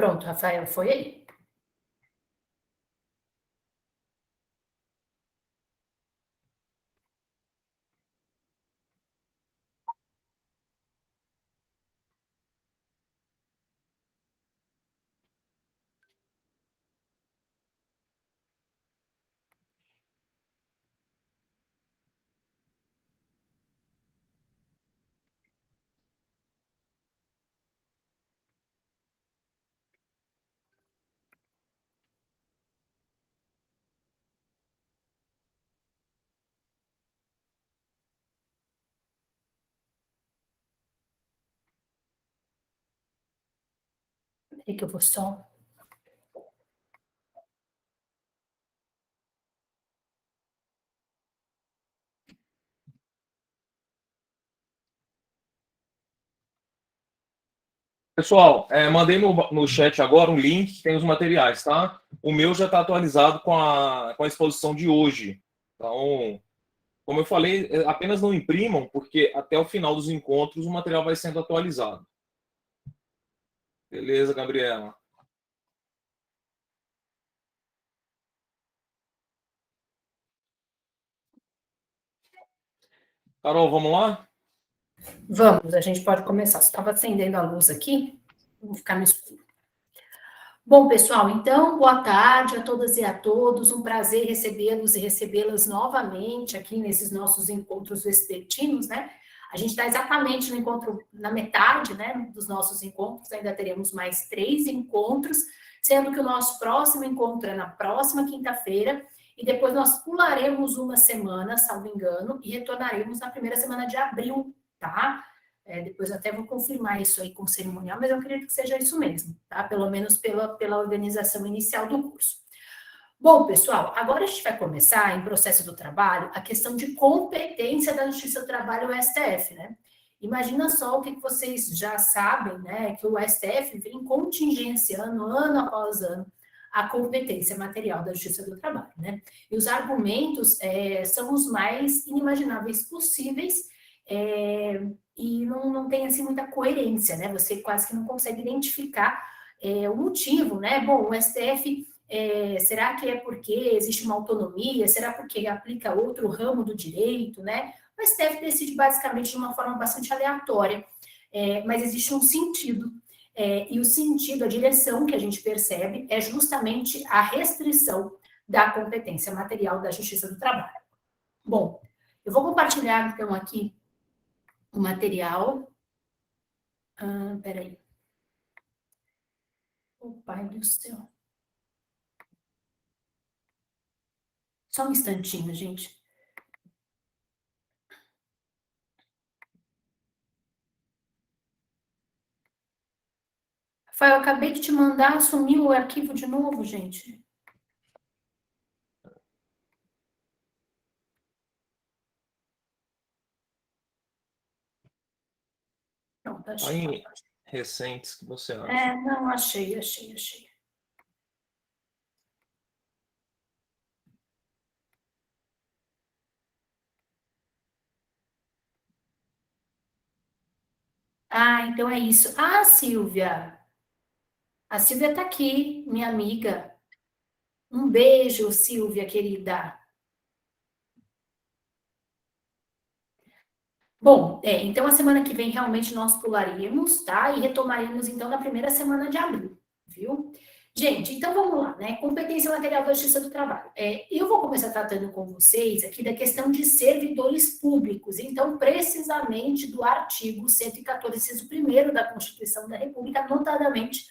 Pronto, Rafael, foi aí. Peraí que eu vou só... Pessoal, mandei no chat agora um link que tem os materiais, tá? O meu já está atualizado com a exposição de hoje. Então, como eu falei, apenas não imprimam, porque até o final dos encontros o material vai sendo atualizado. Beleza, Gabriela? Carol, vamos lá? Vamos, a gente pode começar. Você estava acendendo a luz aqui, vamos ficar no escuro. Bom, pessoal, então, boa tarde a todas e a todos. Um prazer recebê-los e recebê-las novamente aqui nesses nossos encontros vespertinos, né? A gente está exatamente no encontro, na metade, né, dos nossos encontros, ainda teremos mais 3 encontros, sendo que o nosso próximo encontro é na próxima quinta-feira, e depois nós pularemos uma semana, salvo engano, e retornaremos na primeira semana de abril, tá? Depois eu até vou confirmar isso aí com o cerimonial, mas eu acredito que seja isso mesmo, tá? Pelo menos pela organização inicial do curso. Bom, pessoal, agora a gente vai começar, em processo do trabalho, a questão de competência da Justiça do Trabalho e o STF, né? Imagina só o que vocês já sabem, né? Que o STF vem contingenciando, ano após ano, a competência material da Justiça do Trabalho, né? E os argumentos são os mais inimagináveis possíveis, e não tem, assim, muita coerência, né? Você quase que não consegue identificar o motivo, né? Bom, o STF, será que é porque existe uma autonomia? Será porque aplica outro ramo do direito, né? O STF decide basicamente de uma forma bastante aleatória, mas existe um sentido, e o sentido, a direção que a gente percebe é justamente a restrição da competência material da Justiça do Trabalho. Bom, eu vou compartilhar, então, aqui o material. Peraí. O pai do céu. Só um instantinho, gente. Rafael, eu acabei de te mandar, sumiu o arquivo de novo, gente. Pronto, achei. Aí, recentes, que você acha? Não, achei. Então é isso. Silvia. A Silvia está aqui, minha amiga. Um beijo, Silvia, querida. Bom, então a semana que vem realmente nós pularíamos, tá? E retomaremos então na primeira semana de abril, viu? Gente, então vamos lá, né? Competência material da Justiça do Trabalho. Eu vou começar tratando com vocês aqui da questão de servidores públicos, então, precisamente do artigo 114, inciso 1º da Constituição da República, notadamente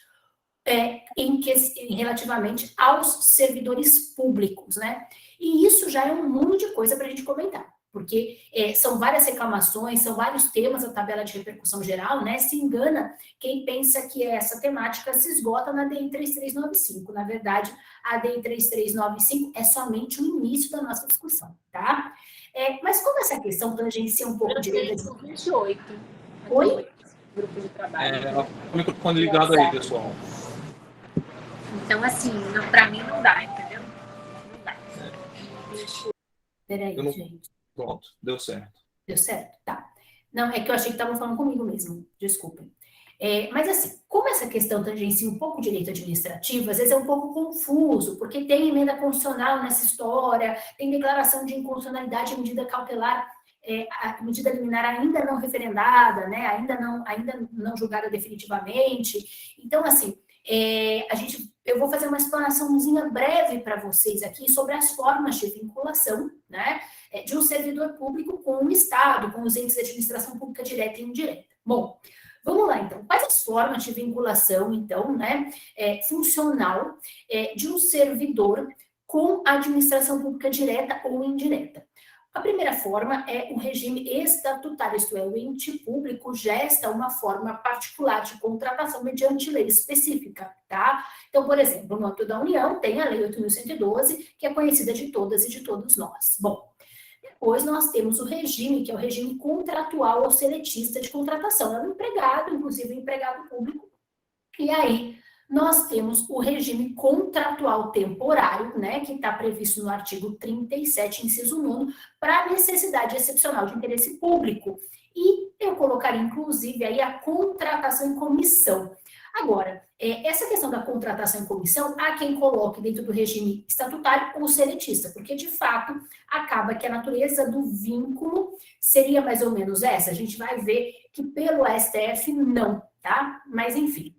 relativamente aos servidores públicos, né? E isso já é um mundo de coisa para a gente comentar, porque são várias reclamações, são vários temas da tabela de repercussão geral, né? Se engana quem pensa que essa temática se esgota na DI 3395. Na verdade, a DI 3395 é somente o início da nossa discussão, tá? Mas como essa questão tangencia um pouco de... 28. Oi? Grupo de trabalho. O microfone ligado aí, pessoal. Então, assim, para mim não dá, entendeu? Não dá. Peraí, gente. Pronto, deu certo. Deu certo? Tá. Não, é que eu achei que estavam falando comigo mesmo. Desculpem. Mas assim, como essa questão tangencia um pouco o direito administrativo, às vezes é um pouco confuso, porque tem emenda constitucional nessa história, tem declaração de inconstitucionalidade em medida cautelar, a medida liminar ainda não referendada, né, ainda não julgada definitivamente. Então, assim, eu vou fazer uma explanaçãozinha breve para vocês aqui sobre as formas de vinculação, né, de um servidor público com o Estado, com os entes de administração pública direta e indireta. Bom, vamos lá, então. Quais as formas de vinculação, então, né, funcional de um servidor com a administração pública direta ou indireta? A primeira forma é o regime estatutário, isto é, o ente público gesta uma forma particular de contratação mediante lei específica, tá? Então, por exemplo, no âmbito da União, tem a Lei 8.112, que é conhecida de todas e de todos nós. Bom, depois nós temos o regime, que é o regime contratual ou seletista de contratação. É um empregado, inclusive um empregado público. E aí nós temos o regime contratual temporário, né, que está previsto no artigo 37, inciso 9, para necessidade excepcional de interesse público. E eu colocaria, inclusive, aí a contratação em comissão. Agora, essa questão da contratação em comissão, há quem coloque dentro do regime estatutário ou seletista, porque, de fato, acaba que a natureza do vínculo seria mais ou menos essa. A gente vai ver que pelo STF não, tá? Mas, enfim,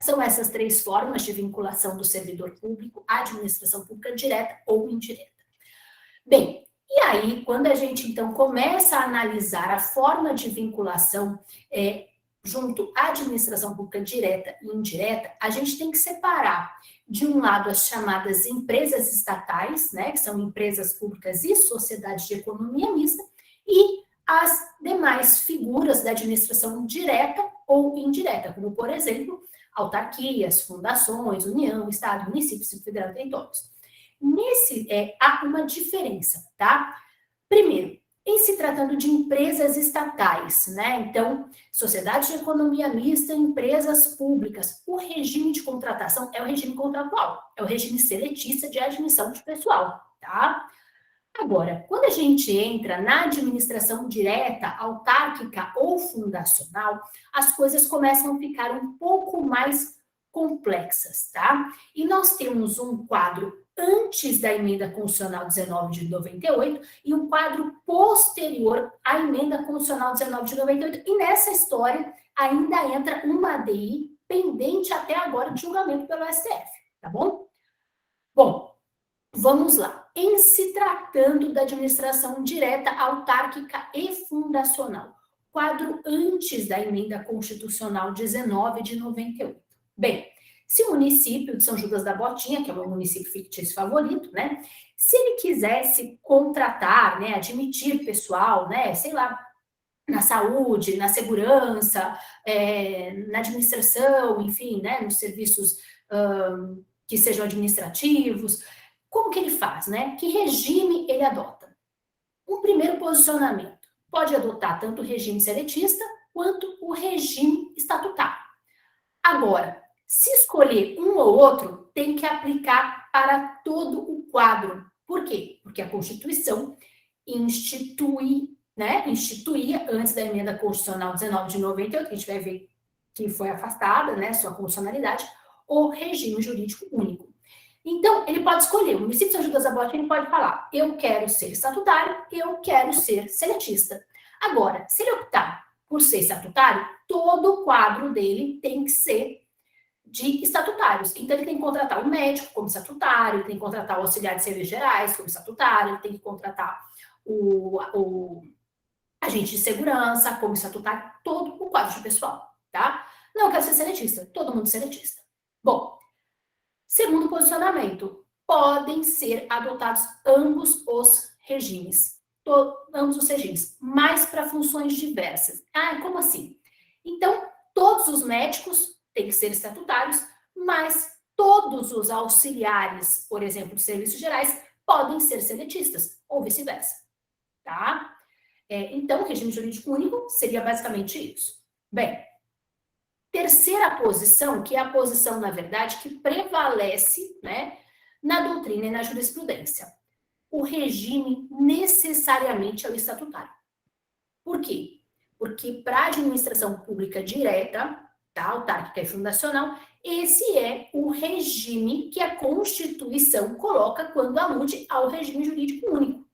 são essas três formas de vinculação do servidor público à administração pública direta ou indireta. Bem, e aí, quando a gente, então, começa a analisar a forma de vinculação junto à administração pública direta e indireta, a gente tem que separar, de um lado, as chamadas empresas estatais, né, que são empresas públicas e sociedades de economia mista, e as demais figuras da administração direta ou indireta, como, por exemplo, autarquias, fundações, União, Estado, município, Distrito Federal e territórios. Há uma diferença, tá? Primeiro, em se tratando de empresas estatais, né? Então, sociedade de economia mista, empresas públicas, o regime de contratação é o regime contratual, é o regime seletista de admissão de pessoal, tá? Agora, quando a gente entra na administração direta, autárquica ou fundacional, as coisas começam a ficar um pouco mais complexas, tá? E nós temos um quadro antes da emenda constitucional 19 de 98 e um quadro posterior à emenda constitucional 19 de 98. E nessa história ainda entra uma ADI pendente até agora de julgamento pelo STF, tá bom? Bom, vamos lá. Em se tratando da administração direta, autárquica e fundacional, quadro antes da emenda constitucional 19 de 98. Bem, se o município de São Judas da Botinha, que é o meu município fictício favorito, né, se ele quisesse contratar, né, admitir pessoal, né, sei lá, na saúde, na segurança, na administração, enfim, né, nos serviços que sejam administrativos, como que ele faz, né? Que regime ele adota? Um primeiro posicionamento. Pode adotar tanto o regime seletista quanto o regime estatutário. Agora, se escolher um ou outro, tem que aplicar para todo o quadro. Por quê? Porque a Constituição instituía, antes da emenda constitucional 19 de 98, que a gente vai ver que foi afastada, né, sua constitucionalidade, o regime jurídico único. Então, ele pode escolher. O município de São Judas da Botinha, ele pode falar, eu quero ser estatutário, eu quero ser seletista. Agora, se ele optar por ser estatutário, todo o quadro dele tem que ser de estatutários. Então, ele tem que contratar o médico como estatutário, ele tem que contratar o auxiliar de serviços gerais como estatutário, ele tem que contratar o agente de segurança como estatutário, todo o quadro de pessoal, tá? Não, eu quero ser seletista, todo mundo seletista. Bom, segundo posicionamento, podem ser adotados ambos os regimes, mas para funções diversas. Ah, como assim? Então, todos os médicos têm que ser estatutários, mas todos os auxiliares, por exemplo, de serviços gerais, podem ser seletistas, ou vice-versa, tá? Então, o regime jurídico único seria basicamente isso. Bem, terceira posição, que é a posição, na verdade, que prevalece, né, na doutrina e na jurisprudência. O regime necessariamente é o estatutário. Por quê? Porque para a administração pública direta, tá? Autárquica e fundacional. Esse é o regime que a Constituição coloca quando alude ao regime jurídico único.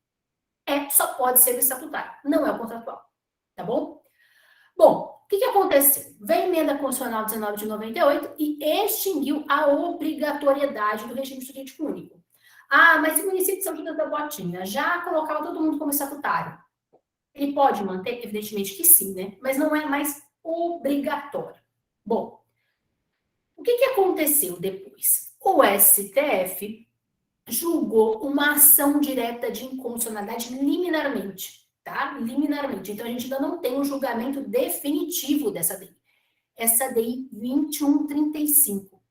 Só pode ser o estatutário, não é o contratual, tá bom? Bom, o que aconteceu? Veio a emenda constitucional 19 de 98 e extinguiu a obrigatoriedade do regime jurídico único. Ah, mas se o município de São Judas da Botinha já colocava todo mundo como estatutário, ele pode manter? Evidentemente que sim, né? Mas não é mais obrigatório. Bom, o que aconteceu depois? O STF julgou uma ação direta de inconstitucionalidade liminarmente, tá? Liminarmente. Então, a gente ainda não tem um julgamento definitivo dessa DI. Essa DI 2135.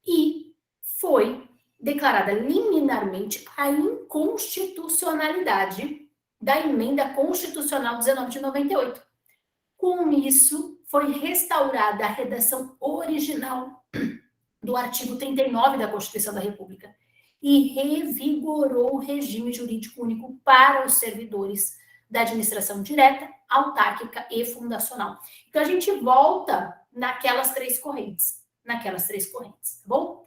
E foi declarada liminarmente a inconstitucionalidade da emenda constitucional 19 de 98. Com isso, foi restaurada a redação original do artigo 39 da Constituição da República e revigorou o regime jurídico único para os servidores da administração direta, autárquica e fundacional. Então, a gente volta naquelas três correntes, tá bom?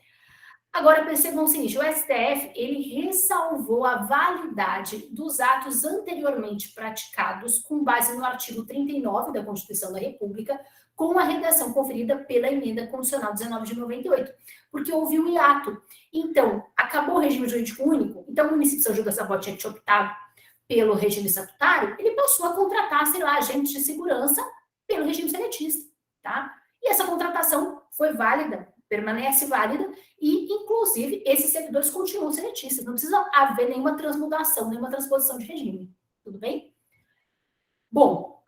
Agora, percebam o seguinte, o STF, ele ressalvou a validade dos atos anteriormente praticados com base no artigo 39 da Constituição da República, com a redação conferida pela emenda constitucional 19 de 98, porque houve um hiato. Então, acabou o regime jurídico único, então o município de São Judas da Botinha tinha optado pelo regime estatutário, ele passou a contratar, sei lá, agentes de segurança pelo regime seletista, tá? E essa contratação foi válida, permanece válida, e, inclusive, esses servidores continuam seletistas, não precisa haver nenhuma transmutação, nenhuma transposição de regime, tudo bem? Bom,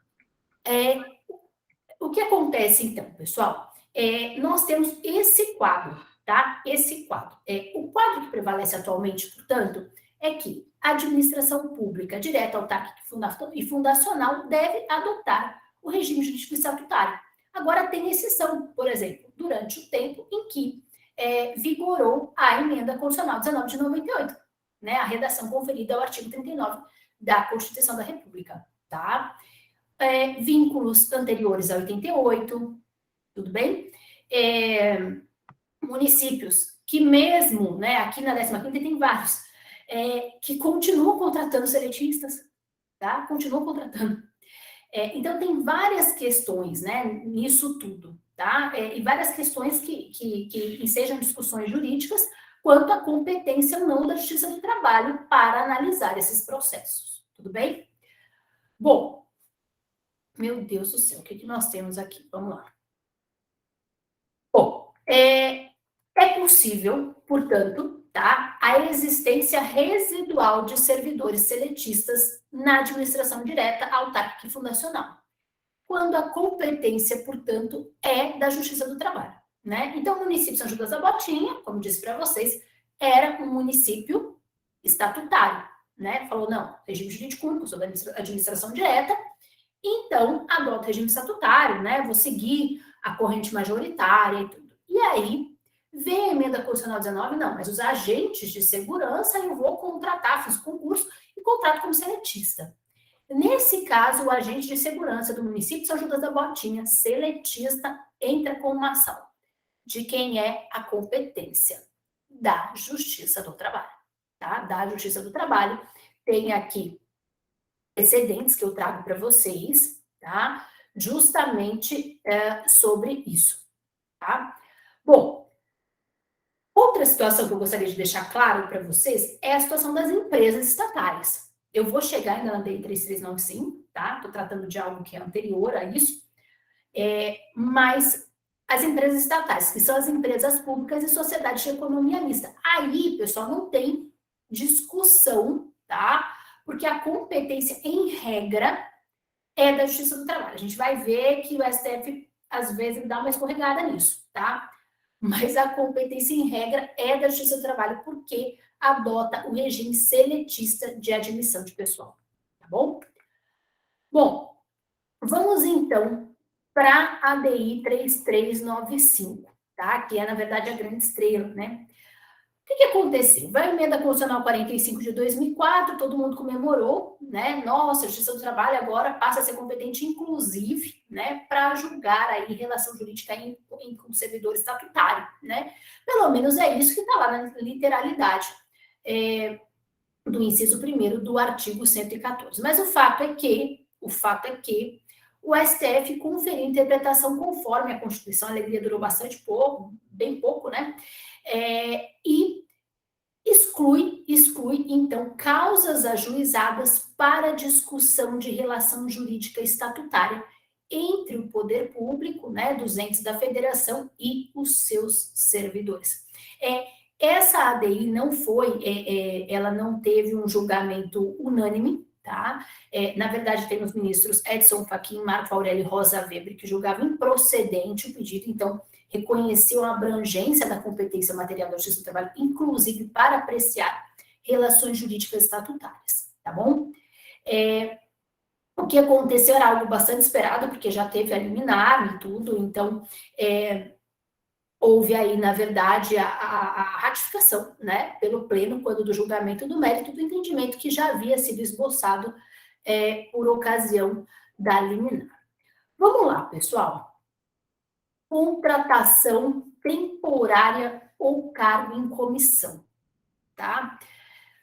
o que acontece, então, pessoal? Nós temos esse quadro, tá? Esse quadro. O quadro que prevalece atualmente, portanto, é que a administração pública, direta, autárquica e fundacional deve adotar o regime jurídico estatutário. Agora, tem exceção, por exemplo, durante o tempo em que vigorou a emenda constitucional 19 de 98, né? A redação conferida ao artigo 39 da Constituição da República, tá? Vínculos anteriores a 88, tudo bem? Municípios que mesmo, né, aqui na 15ª tem vários, que continuam contratando seletistas, tá? Continuam contratando. Então, tem várias questões, né, nisso tudo, tá? E várias questões que ensejam discussões jurídicas quanto à competência ou não da Justiça do Trabalho para analisar esses processos, tudo bem? Bom, meu Deus do céu, o que nós temos aqui? Vamos lá. Bom, é possível, portanto, tá, a existência residual de servidores seletistas na administração direta, autárquica e fundacional, quando a competência, portanto, é da Justiça do Trabalho, né? Então, o município de São Judas da Botinha, como disse para vocês, era um município estatutário, né? Falou, não, regime jurídico único, sou da administração direta, então, adota o regime estatutário, né? Vou seguir a corrente majoritária e tudo. E aí, vem a emenda constitucional 19, não, mas os agentes de segurança eu vou contratar, fiz concurso e contrato como seletista. Nesse caso, o agente de segurança do município de São Judas da Botinha, seletista, entra com uma ação. De quem é a competência? Da Justiça do Trabalho, tá? Da Justiça do Trabalho. Tem aqui precedentes que eu trago para vocês, tá? Justamente sobre isso, tá? Bom, outra situação que eu gostaria de deixar claro para vocês é a situação das empresas estatais. Eu vou chegar ainda na DI 3395, tá? Estou tratando de algo que é anterior a isso, mas as empresas estatais, que são as empresas públicas e sociedades de economia mista. Aí, pessoal, não tem discussão, tá? Porque a competência, em regra, é da Justiça do Trabalho. A gente vai ver que o STF, às vezes, dá uma escorregada nisso, tá? Mas a competência, em regra, é da Justiça do Trabalho, porque adota o regime seletista de admissão de pessoal, tá bom? Bom, vamos, então, para a DI 3395, tá? Que é, na verdade, a grande estrela, né? O que aconteceu? Vai a emenda constitucional 45 de 2004, todo mundo comemorou, né? Nossa, a Justiça do Trabalho agora passa a ser competente, inclusive, né, para julgar aí relação jurídica com servidor estatutário, né? Pelo menos é isso que está lá na literalidade do inciso 1º do artigo 114. Mas o fato é que o STF conferiu interpretação conforme a Constituição, a alegria durou bastante pouco, bem pouco, né? E exclui, então, causas ajuizadas para discussão de relação jurídica estatutária entre o poder público, né, dos entes da federação e os seus servidores. Essa ADI não foi, ela não teve um julgamento unânime, tá? Na verdade, tem os ministros Edson Fachin, Marco Aurélio Rosa Weber, que julgavam improcedente o pedido, então reconheceu a abrangência da competência material da Justiça do Trabalho, inclusive para apreciar relações jurídicas estatutárias, tá bom? O que aconteceu era algo bastante esperado, porque já teve a liminar e tudo, então houve aí, na verdade, a ratificação, né, pelo pleno, quando do julgamento do mérito do entendimento que já havia sido esboçado por ocasião da liminar. Vamos lá, pessoal. Contratação temporária ou cargo em comissão, tá?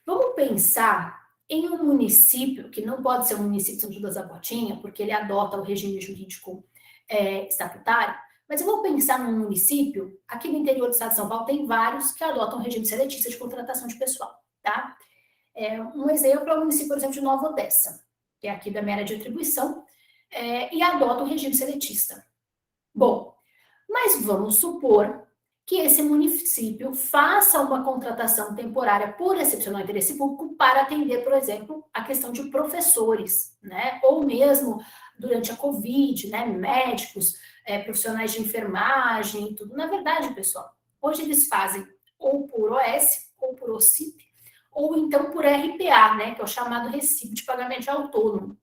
Vamos pensar em um município, que não pode ser um município de São Judas da Botinha, porque ele adota o regime jurídico estatutário, mas eu vou pensar num município, aqui no interior do estado de São Paulo tem vários que adotam o regime seletista de contratação de pessoal, tá? Um exemplo é o município, por exemplo, de Nova Odessa, que é aqui da minha área de atribuição, e adota o regime seletista. Bom, mas vamos supor que esse município faça uma contratação temporária por excepcional interesse público para atender, por exemplo, a questão de professores, né? Ou mesmo durante a Covid, né? Médicos, profissionais de enfermagem e tudo. Na verdade, pessoal, hoje eles fazem ou por OS, ou por OCIP, ou então por RPA, né? Que é o chamado Recibo de Pagamento de Autônomo.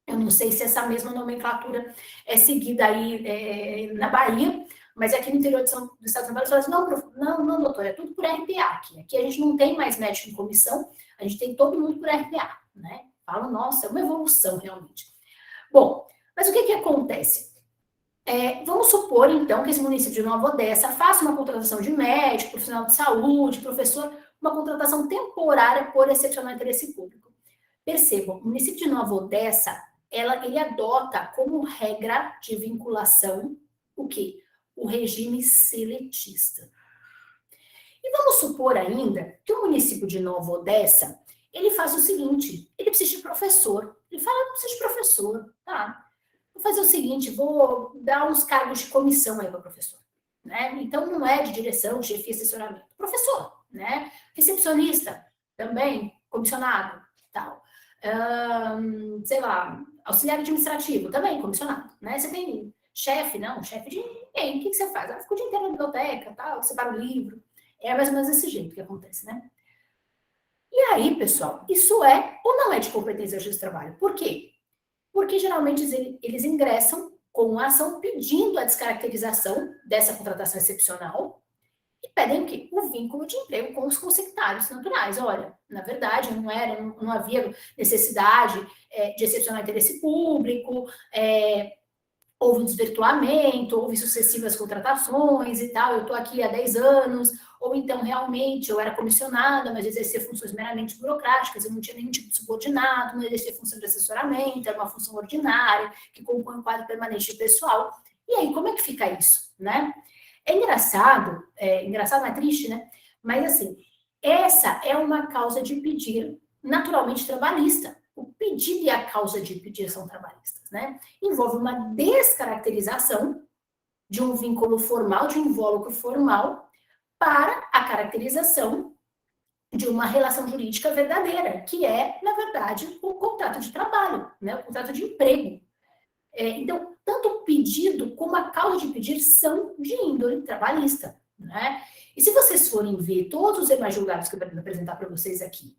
Eu não sei se essa mesma nomenclatura é seguida aí na Bahia, mas aqui no interior do estado de São Paulo, eles falam assim, não, doutor, é tudo por RPA aqui. Aqui a gente não tem mais médico em comissão, a gente tem todo mundo por RPA, né? Falo, nossa, é uma evolução realmente. Bom, mas o que acontece? Vamos supor, então, que esse município de Nova Odessa faça uma contratação de médico, profissional de saúde, professor, uma contratação temporária por excepcional interesse público. Percebam, o município de Nova Odessa, ele adota como regra de vinculação o quê? O regime seletista. E vamos supor ainda que o município de Nova Odessa, ele faz o seguinte, ele precisa de professor. Ele fala, não precisa de professor, tá? Vou fazer o seguinte, vou dar uns cargos de comissão aí para o professor, né? Então, não é de direção, chefia, assessoramento. Professor, né? Recepcionista, também, comissionado, tal. Sei lá, auxiliar administrativo, também comissionado, né? Você tem chefe, não, chefe de ninguém, o que você faz? Fica o dia inteiro na biblioteca, tal, separa o livro, é mais ou menos desse jeito que acontece, né? E aí, pessoal, isso é ou não é de competência da Justiça do Trabalho? Por quê? Porque geralmente eles ingressam com a ação pedindo a descaracterização dessa contratação excepcional e pedem o quê? O vínculo de emprego com os consectários naturais. Olha, na verdade, não havia necessidade de excepcional interesse público, houve um desvirtuamento, houve sucessivas contratações e tal, eu estou aqui há 10 anos, ou então realmente eu era comissionada, mas exercia funções meramente burocráticas, eu não tinha nenhum tipo de subordinado, não exercia função de assessoramento, era uma função ordinária, que compõe um quadro permanente de pessoal. E aí, como é que fica isso, né? É engraçado, mas triste, né? Mas assim, essa é uma causa de pedir naturalmente trabalhista. O pedido e a causa de pedir são trabalhistas, né? Envolve uma descaracterização de um vínculo formal, de um invólucro formal, para a caracterização de uma relação jurídica verdadeira, que é, na verdade, o contrato de trabalho, né? O contrato de emprego. Então, tanto o pedido como a causa de pedir são de índole trabalhista, né? E se vocês forem ver todos os demais julgados que eu vou apresentar para vocês aqui,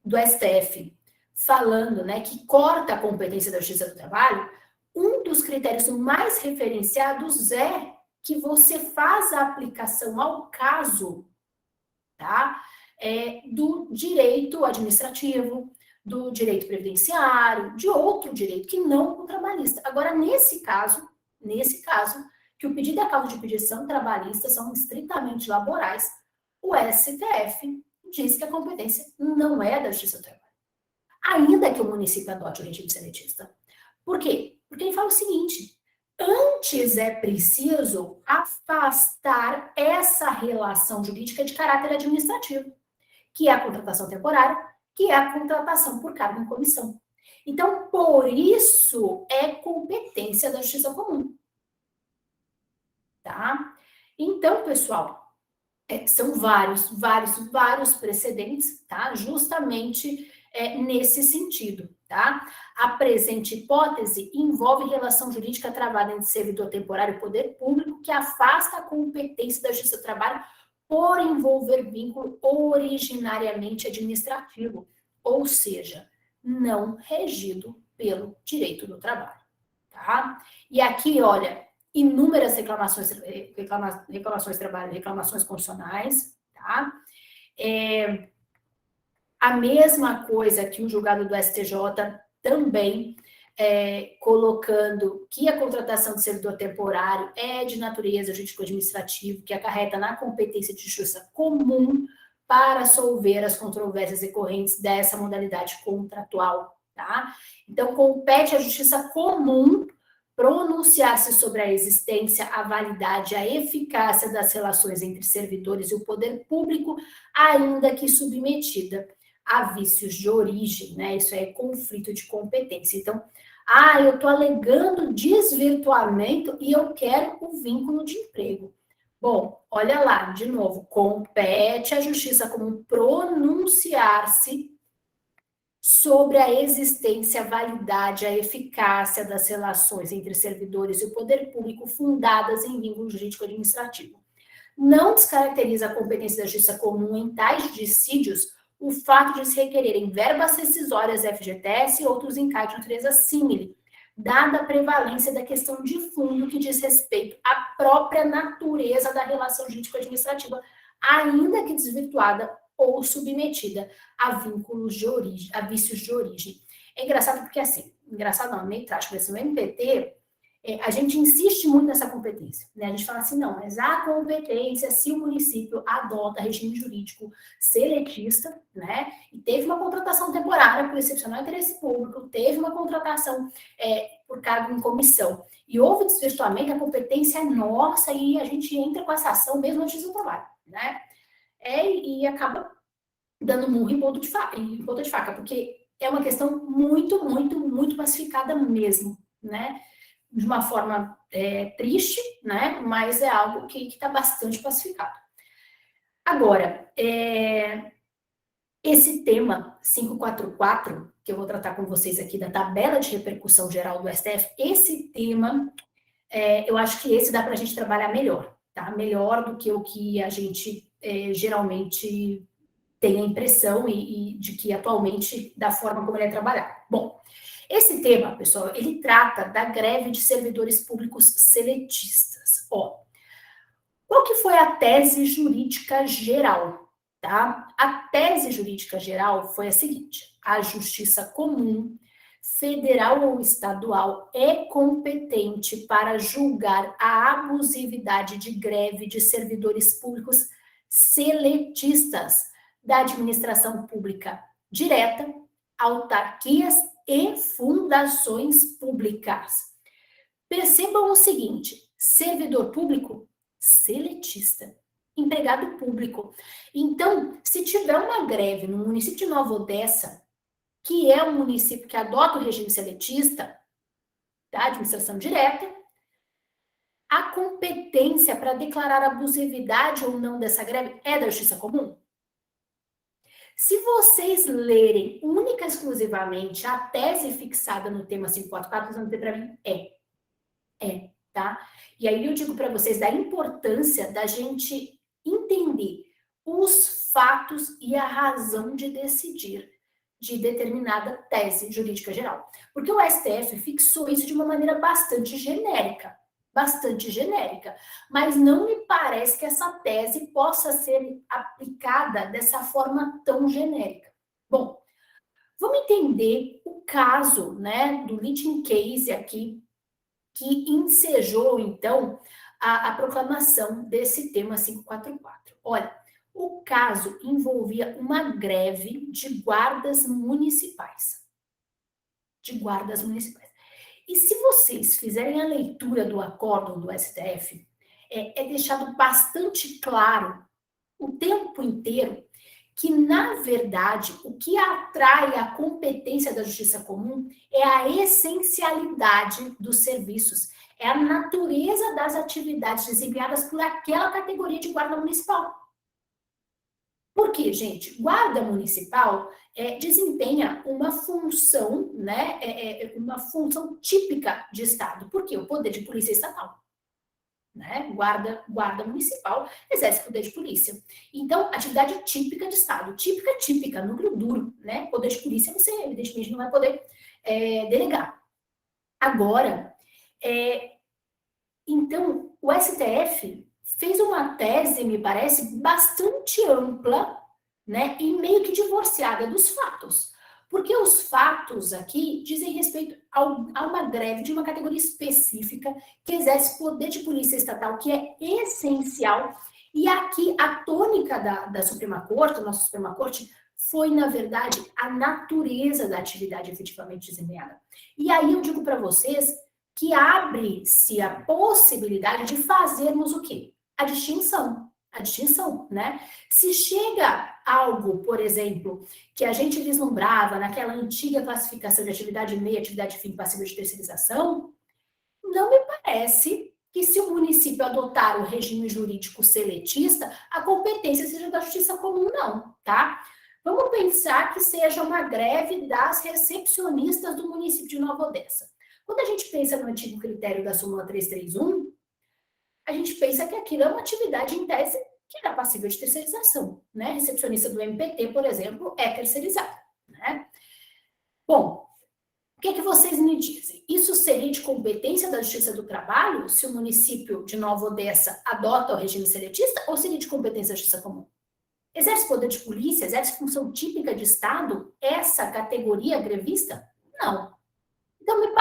do STF, falando, né, que corta a competência da Justiça do Trabalho, um dos critérios mais referenciados é que você faz a aplicação ao caso, tá, do direito administrativo, do direito previdenciário, de outro direito que não o trabalhista. Agora, nesse caso, que o pedido e a causa de petição trabalhista são estritamente laborais, o STF diz que a competência não é da Justiça do Trabalho, ainda que o município adote o regime seletista. Por quê? Porque ele fala o seguinte: antes é preciso afastar essa relação jurídica de caráter administrativo, que é a contratação temporária, que é a contratação por cargo em comissão. Então, por isso, é competência da Justiça Comum. Tá? Então, pessoal, são vários precedentes, tá? Justamente nesse sentido, tá? A presente hipótese envolve relação jurídica travada entre servidor temporário e poder público que afasta a competência da Justiça do Trabalho por envolver vínculo originariamente administrativo, ou seja, não regido pelo direito do trabalho, tá? E aqui, olha, inúmeras reclamações constitucionais, tá? A mesma coisa que o julgado do STJ também colocando que a contratação de servidor temporário é de natureza jurídico-administrativa, que acarreta na competência de justiça comum para solver as controvérsias decorrentes dessa modalidade contratual, tá? Então, compete à justiça comum pronunciar-se sobre a existência, a validade, a eficácia das relações entre servidores e o poder público, ainda que submetida a vícios de origem, né? Isso é conflito de competência. Então, eu estou alegando desvirtuamento e eu quero o vínculo de emprego. Bom, olha lá, de novo, compete à Justiça Comum pronunciar-se sobre a existência, a validade, a eficácia das relações entre servidores e o poder público fundadas em vínculo jurídico-administrativo. Não descaracteriza a competência da Justiça Comum em tais dissídios o fato de se requererem verbas rescisórias FGTS e outros encargos de natureza símile, dada a prevalência da questão de fundo que diz respeito à própria natureza da relação jurídico-administrativa, ainda que desvirtuada ou submetida a vínculos de origem, a vícios de origem. É engraçado porque, assim, meio trágico, mas no MPT, a gente insiste muito nessa competência, né? A gente fala assim, não, mas a competência, se o município adota regime jurídico seletista, né? E teve uma contratação temporária por excepcional interesse público, teve uma contratação por cargo em comissão, e houve desvirtuamento, a competência é nossa e a gente entra com essa ação mesmo antes do trabalho, né? E acaba dando murro em ponta de faca, porque é uma questão muito, muito, muito pacificada mesmo, né? De uma forma triste, né? Mas é algo que está bastante pacificado. Agora, esse tema 544, que eu vou tratar com vocês aqui da tabela de repercussão geral do STF, esse tema, eu acho que esse dá para a gente trabalhar melhor, tá? Melhor do que o que a gente geralmente tem a impressão e de que atualmente, da forma como ele é trabalhado. Bom, esse tema, pessoal, ele trata da greve de servidores públicos seletistas. Qual que foi a tese jurídica geral, tá? A tese jurídica geral foi a seguinte: a Justiça Comum, federal ou estadual, é competente para julgar a abusividade de greve de servidores públicos seletistas da administração pública direta, autarquias e fundações públicas. Percebam o seguinte: servidor público, seletista, empregado público. Então, se tiver uma greve no município de Nova Odessa, que é um município que adota o regime seletista da administração direta, a competência para declarar abusividade ou não dessa greve é da Justiça Comum? Se vocês lerem única e exclusivamente a tese fixada no tema 544, vocês vão dizer para mim, tá? E aí eu digo para vocês da importância da gente entender os fatos e a razão de decidir de determinada tese jurídica geral. Porque o STF fixou isso de uma maneira bastante genérica, mas não me parece que essa tese possa ser aplicada dessa forma tão genérica. Bom, Vamos entender o caso, né, do litigation case aqui, que ensejou, então, a proclamação desse tema 544. Olha, o caso envolvia uma greve de guardas municipais. De guardas municipais. E se vocês fizerem a leitura do acórdão do STF, é deixado bastante claro o tempo inteiro que, na verdade, o que atrai a competência da justiça comum é a essencialidade dos serviços, é a natureza das atividades desempenhadas por aquela categoria de guarda municipal. Por quê, gente? Guarda municipal desempenha uma função, né, uma função típica de Estado. Por quê? O poder de polícia estatal. Né? Guarda municipal exerce poder de polícia. Então, atividade típica de Estado. Típica, núcleo duro, né? Poder de polícia você, evidentemente, não vai poder delegar. Agora, então, o STF fez uma tese, me parece, bastante ampla, né? E meio que divorciada dos fatos. Porque os fatos aqui dizem respeito a uma greve de uma categoria específica que exerce poder de polícia estatal, que é essencial. E aqui a tônica da Suprema Corte, nossa Suprema Corte, foi, na verdade, a natureza da atividade efetivamente desempenhada. E aí eu digo para vocês que abre-se a possibilidade de fazermos o quê? A distinção, né? Se chega algo, por exemplo, que a gente vislumbrava naquela antiga classificação de atividade meia, atividade fim passível de terceirização, não me parece que se o município adotar o regime jurídico seletista, a competência seja da justiça comum, não, tá? Vamos pensar que seja uma greve das recepcionistas do município de Nova Odessa. Quando a gente pensa no antigo critério da súmula 331, a gente pensa que aquilo é uma atividade em tese que era passível de terceirização, né? Recepcionista do MPT, por exemplo, é terceirizado, né? Bom, o que é que vocês me dizem? Isso seria de competência da Justiça do Trabalho, se o município de Nova Odessa adota o regime seletista, ou seria de competência da Justiça Comum? Exerce poder de polícia, exerce função típica de Estado, essa categoria grevista? Não. Então, me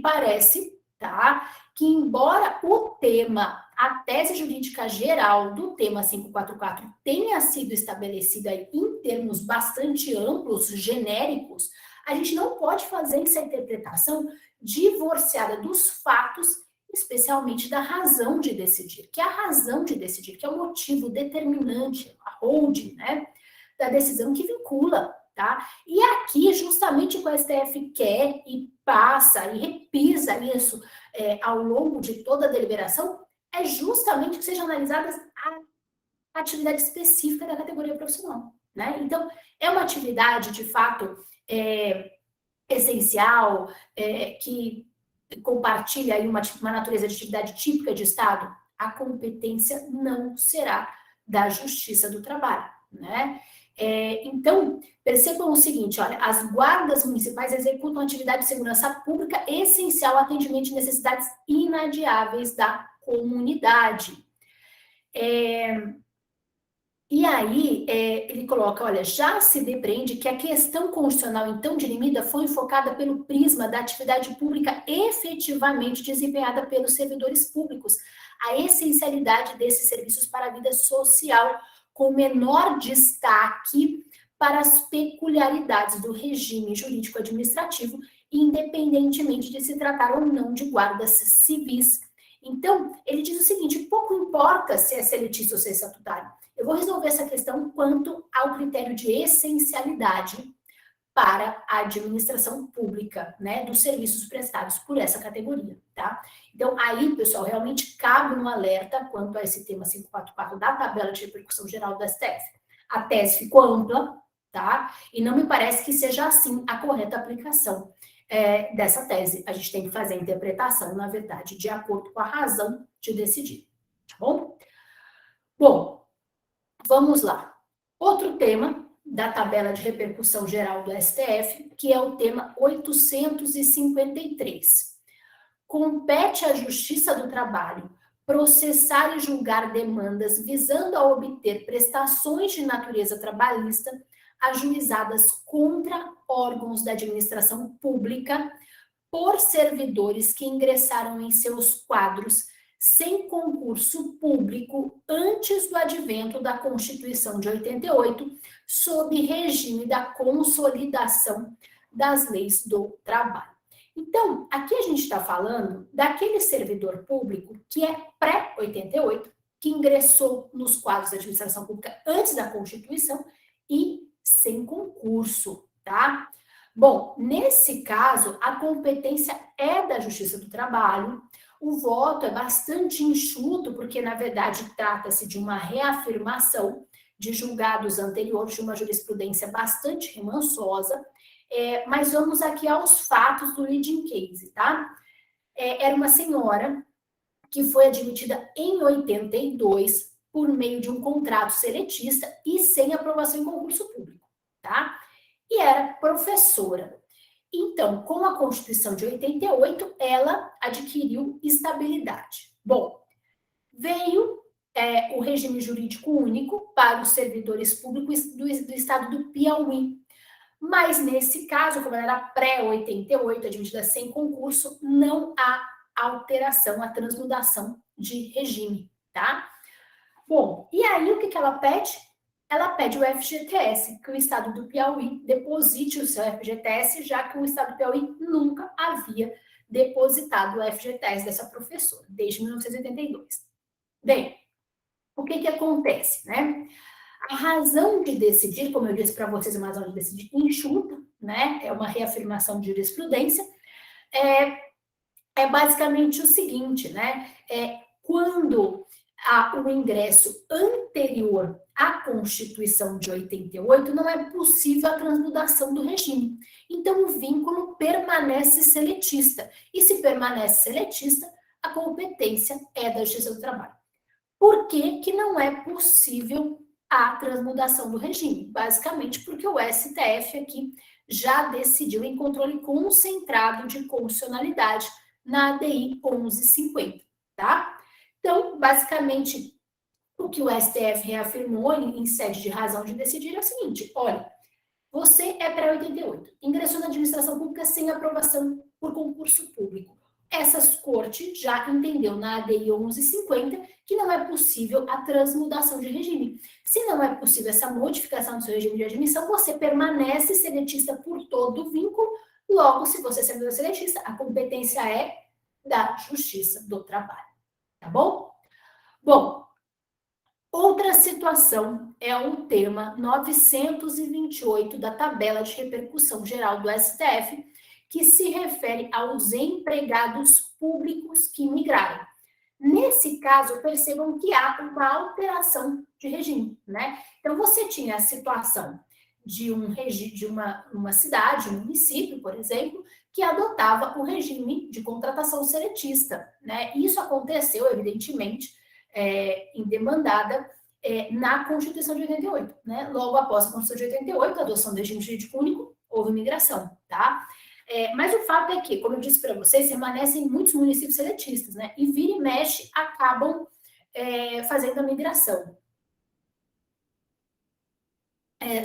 parece, tá, que embora o tema, a tese jurídica geral do tema 544 tenha sido estabelecida aí em termos bastante amplos, genéricos, a gente não pode fazer essa interpretação divorciada dos fatos, especialmente da razão de decidir, que é a razão de decidir, que é o motivo determinante, a holding, né, da decisão que vincula. Tá? E aqui, justamente o que o STF quer e passa e repisa isso ao longo de toda a deliberação, é justamente que sejam analisadas a atividade específica da categoria profissional. Né? Então, é uma atividade, de fato, essencial, que compartilha aí uma natureza de atividade típica de Estado. A competência não será da Justiça do Trabalho. Né? Então, percebam o seguinte, olha, as guardas municipais executam atividade de segurança pública essencial ao atendimento de necessidades inadiáveis da comunidade. E aí, ele coloca, olha, já se depreende que a questão constitucional, então, dirimida, foi enfocada pelo prisma da atividade pública efetivamente desempenhada pelos servidores públicos, a essencialidade desses serviços para a vida social, com menor destaque para as peculiaridades do regime jurídico-administrativo, independentemente de se tratar ou não de guardas civis. Então, ele diz o seguinte, pouco importa se é seletista ou se é estatutário. Eu vou resolver essa questão quanto ao critério de essencialidade para a administração pública, né, dos serviços prestados por essa categoria, tá? Então, aí, pessoal, realmente cabe um alerta quanto a esse tema 544 da tabela de repercussão geral do STF. A tese ficou ampla, tá? E não me parece que seja assim a correta aplicação dessa tese. A gente tem que fazer a interpretação, na verdade, de acordo com a razão de decidir, tá bom? Bom, vamos lá. Outro tema da tabela de repercussão geral do STF, que é o tema 853. Compete à Justiça do Trabalho processar e julgar demandas visando a obter prestações de natureza trabalhista ajuizadas contra órgãos da administração pública por servidores que ingressaram em seus quadros sem concurso público antes do advento da Constituição de 88, sob regime da consolidação das leis do trabalho. Então, aqui a gente está falando daquele servidor público que é pré-88, que ingressou nos quadros da administração pública antes da Constituição e sem concurso, tá? Bom, nesse caso, a competência é da Justiça do Trabalho, o voto é bastante enxuto, porque, na verdade, trata-se de uma reafirmação de julgados anteriores, de uma jurisprudência bastante remansosa, mas vamos aqui aos fatos do leading case, tá? Era uma senhora que foi admitida em 82 por meio de um contrato seletista e sem aprovação em concurso público, tá? E era professora. Então, com a Constituição de 88, ela adquiriu estabilidade. Bom, veio o regime jurídico único para os servidores públicos do estado do Piauí. Mas, nesse caso, como ela era pré-88, admitida sem concurso, não há alteração, a transmudação de regime, tá? Bom, e aí o que ela pede? Ela pede o FGTS, que o estado do Piauí deposite o seu FGTS, já que o estado do Piauí nunca havia depositado o FGTS dessa professora, desde 1982. Bem, o que acontece, né? A razão de decidir, como eu disse para vocês, uma razão de decidir enxuta, né? É uma reafirmação de jurisprudência, é basicamente o seguinte, né? Quando o ingresso anterior à Constituição de 88, não é possível a transmudação do regime. Então, o vínculo permanece seletista. E se permanece seletista, a competência é da Justiça do Trabalho. Por que que não é possível a transmudação do regime? Basicamente porque o STF aqui já decidiu em controle concentrado de constitucionalidade na ADI 1150, tá? Então, basicamente, o que o STF reafirmou em sede de razão de decidir é o seguinte: olha, você é pré-88, ingressou na administração pública sem aprovação por concurso público. Essa corte já entendeu na ADI 1150 que não é possível a transmudação de regime. Se não é possível essa modificação do seu regime de admissão, você permanece seletista por todo o vínculo. Logo, se você é seletista, a competência é da Justiça do Trabalho. Tá bom? Bom, outra situação é o tema 928 da tabela de repercussão geral do STF, que se refere aos empregados públicos que migraram. Nesse caso, percebam que há uma alteração de regime, né? Então, você tinha a situação de uma cidade, um município, por exemplo, que adotava o regime de contratação seletista, né? Isso aconteceu, evidentemente, em demandada na Constituição de 88, né? Logo após a Constituição de 88, a adoção do regime jurídico único, houve migração, tá? Mas o fato é que, como eu disse para vocês, permanecem muitos municípios seletistas, né? E vira e mexe acabam fazendo a migração.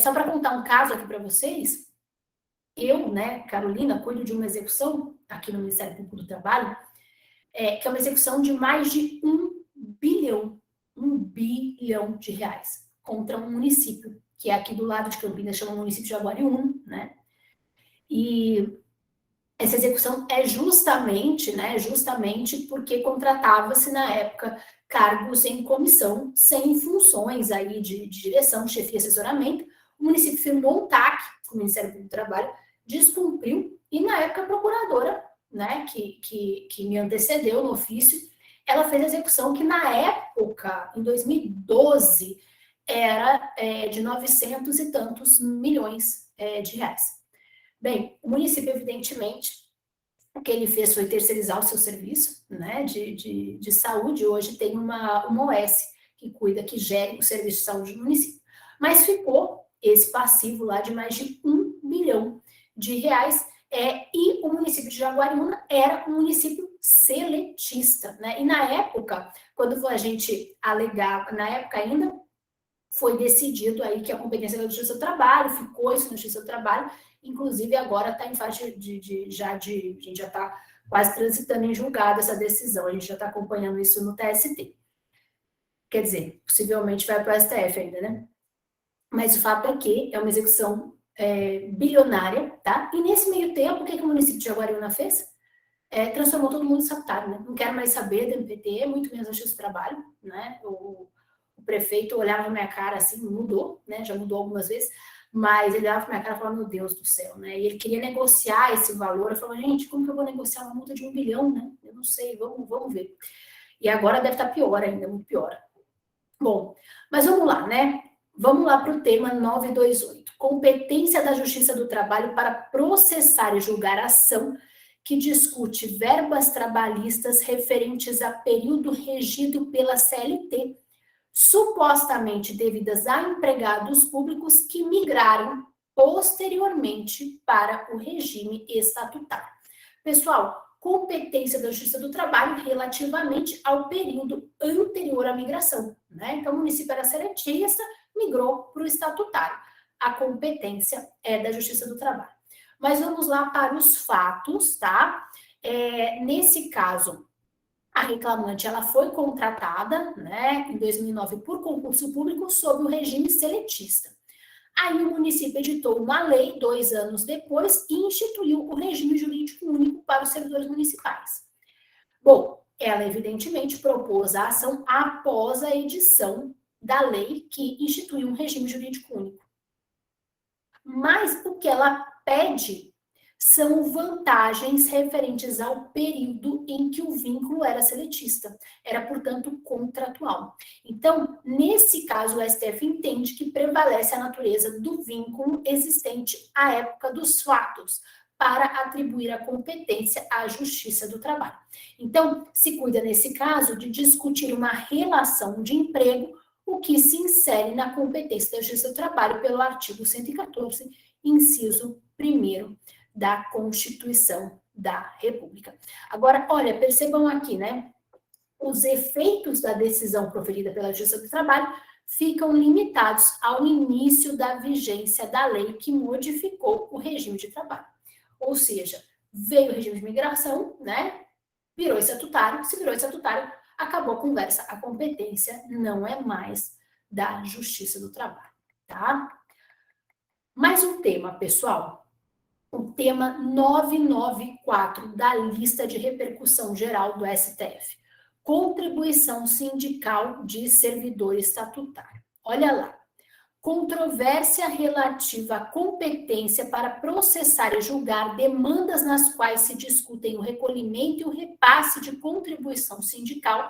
Só para contar um caso aqui para vocês, eu, né, Carolina, cuido de uma execução aqui no Ministério Público do Trabalho, que é uma execução de mais de 1 bilhão de reais contra um município, que é aqui do lado de Campinas, chama município de Jaguariúna, né? E essa execução é justamente porque contratava-se na época cargos em comissão sem funções aí de direção, chefia e assessoramento. O município firmou um TAC com o Ministério Público do Trabalho, descumpriu, e na época a procuradora, né, que me antecedeu no ofício, ela fez a execução que na época, em 2012, era de 900 e tantos milhões de reais. Bem, o município, evidentemente, o que ele fez foi terceirizar o seu serviço, né, de saúde. Hoje tem uma OS que gere o serviço de saúde do município. Mas ficou esse passivo lá de mais de 1 bilhão de reais, e o município de Jaguariúna era um município seletista, né? E na época, quando a gente alegava, na época ainda, foi decidido aí que a competência da Justiça do Trabalho, ficou isso na Justiça do Trabalho, inclusive agora está em fase a gente já está quase transitando em julgado essa decisão, a gente já está acompanhando isso no TST. Quer dizer, possivelmente vai para o STF ainda, né? Mas o fato é que é uma execução bilionária, tá? E nesse meio tempo, o que o município de Jaguariúna fez? Transformou todo mundo em estatutário, né? Não quero mais saber do MPT, muito menos da Justiça do Trabalho, né? O prefeito olhava na minha cara assim, mudou, né? Já mudou algumas vezes, mas ele olhava na minha cara e falava, meu Deus do céu, né? E ele queria negociar esse valor. Eu falava, gente, como que eu vou negociar uma multa de 1 bilhão, né? Eu não sei, vamos ver. E agora deve estar pior ainda, muito pior. Bom, mas vamos lá, né? Vamos lá para o tema 928. Competência da Justiça do Trabalho para processar e julgar ação que discute verbas trabalhistas referentes a período regido pela CLT, supostamente devidas a empregados públicos que migraram posteriormente para o regime estatutário. Pessoal, competência da Justiça do Trabalho relativamente ao período anterior à migração, né? Então, o município era seletista, migrou para o estatutário. A competência é da Justiça do Trabalho. Mas vamos lá para os fatos, tá? Nesse caso, a reclamante ela foi contratada, né, em 2009 por concurso público sob o regime seletista. Aí o município editou uma lei 2 anos depois e instituiu o regime jurídico único para os servidores municipais. Bom, ela evidentemente propôs a ação após a edição da lei que instituiu um regime jurídico único. Mas o que ela pede são vantagens referentes ao período em que o vínculo era seletista, era, portanto, contratual. Então, nesse caso, o STF entende que prevalece a natureza do vínculo existente à época dos fatos, para atribuir a competência à Justiça do Trabalho. Então, se cuida, nesse caso, de discutir uma relação de emprego, o que se insere na competência da Justiça do Trabalho pelo artigo 114, inciso 1º da Constituição da República. Agora, olha, percebam aqui, né? Os efeitos da decisão proferida pela Justiça do Trabalho ficam limitados ao início da vigência da lei que modificou o regime de trabalho. Ou seja, veio o regime de migração, né? Virou estatutário, se virou estatutário, acabou a conversa. A competência não é mais da Justiça do Trabalho, tá? Mais um tema, pessoal. O tema 994 da lista de repercussão geral do STF. Contribuição sindical de servidor estatutário. Olha lá. Controvérsia relativa à competência para processar e julgar demandas nas quais se discutem o recolhimento e o repasse de contribuição sindical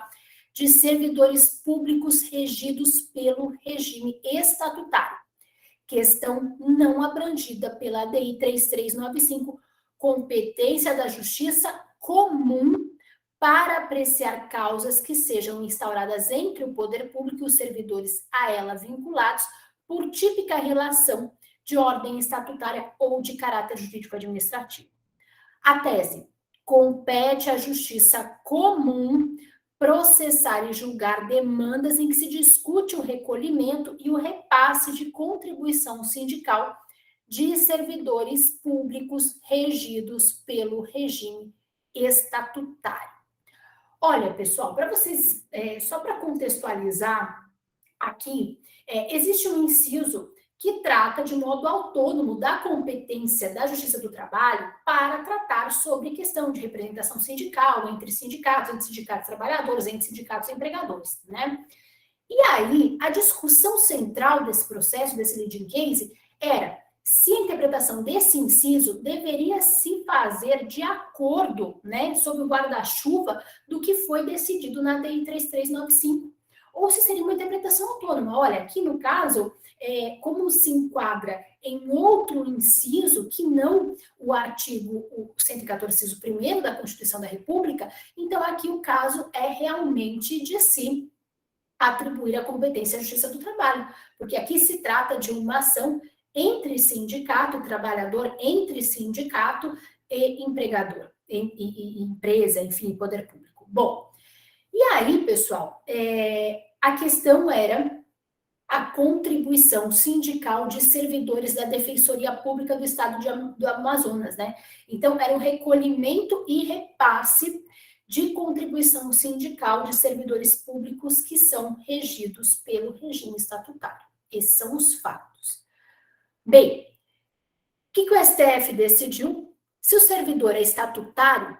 de servidores públicos regidos pelo regime estatutário. Questão não abrangida pela ADI 3395, competência da Justiça comum para apreciar causas que sejam instauradas entre o poder público e os servidores a ela vinculados por típica relação de ordem estatutária ou de caráter jurídico-administrativo. A tese: compete à Justiça comum processar e julgar demandas em que se discute o recolhimento e o repasse de contribuição sindical de servidores públicos regidos pelo regime estatutário. Olha, pessoal, para vocês, só para contextualizar aqui, existe um inciso que trata de modo autônomo da competência da Justiça do Trabalho para tratar sobre questão de representação sindical entre sindicatos trabalhadores, entre sindicatos e empregadores, né? E aí, a discussão central desse processo, desse leading case, era se a interpretação desse inciso deveria se fazer de acordo, né, sob o guarda-chuva do que foi decidido na DI 3395, ou se seria uma interpretação autônoma. Olha, aqui no caso, como se enquadra em outro inciso, que não o artigo 114, inciso 1º da Constituição da República, então aqui o caso é realmente de si atribuir a competência à Justiça do Trabalho, porque aqui se trata de uma ação entre sindicato e trabalhador, entre sindicato e empregador, e empresa, enfim, poder público. Bom, e aí, pessoal, a questão era a contribuição sindical de servidores da Defensoria Pública do Estado do Amazonas, né? Então, era um recolhimento e repasse de contribuição sindical de servidores públicos que são regidos pelo regime estatutário. Esses são os fatos. Bem, o que o STF decidiu? Se o servidor é estatutário,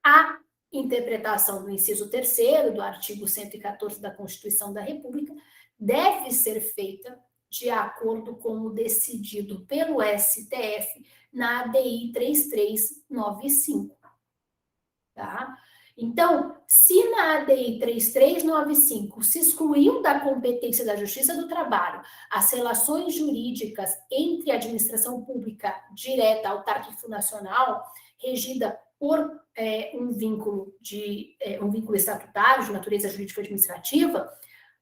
a interpretação do inciso 3º do artigo 114 da Constituição da República deve ser feita de acordo com o decidido pelo STF na ADI 3395. Tá? Então, se na ADI 3395 se excluiu da competência da Justiça do Trabalho as relações jurídicas entre a administração pública direta, autárquica e fundacional, regida por um vínculo estatutário de natureza jurídica administrativa,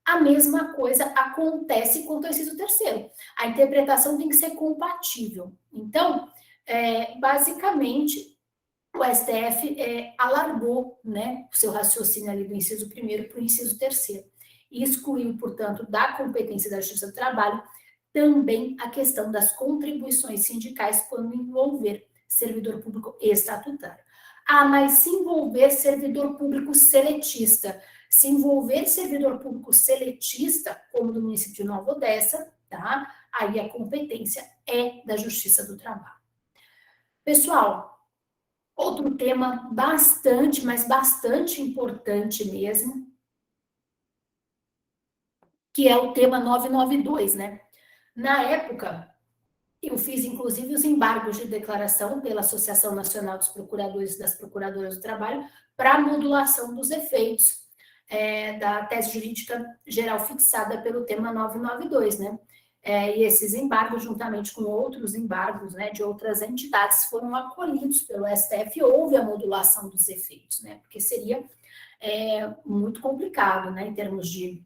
a mesma coisa acontece quanto ao inciso 3º. A interpretação tem que ser compatível. Então, basicamente, o STF alargou, né, o seu raciocínio ali do inciso 1º para o inciso 3º e excluiu, portanto, da competência da Justiça do Trabalho também a questão das contribuições sindicais quando envolver servidor público estatutário. Ah, mas se envolver servidor público seletista, se envolver servidor público seletista, como do município de Nova Odessa, tá? Aí a competência é da Justiça do Trabalho. Pessoal, outro tema bastante, mas bastante importante mesmo, que é o tema 992, né? Na época, eu fiz, inclusive, os embargos de declaração pela Associação Nacional dos Procuradores e das Procuradoras do Trabalho para a modulação dos efeitos da tese jurídica geral fixada pelo tema 992, né? E esses embargos, juntamente com outros embargos, né, de outras entidades, foram acolhidos pelo STF. Houve a modulação dos efeitos, né? Porque seria muito complicado, né, em termos de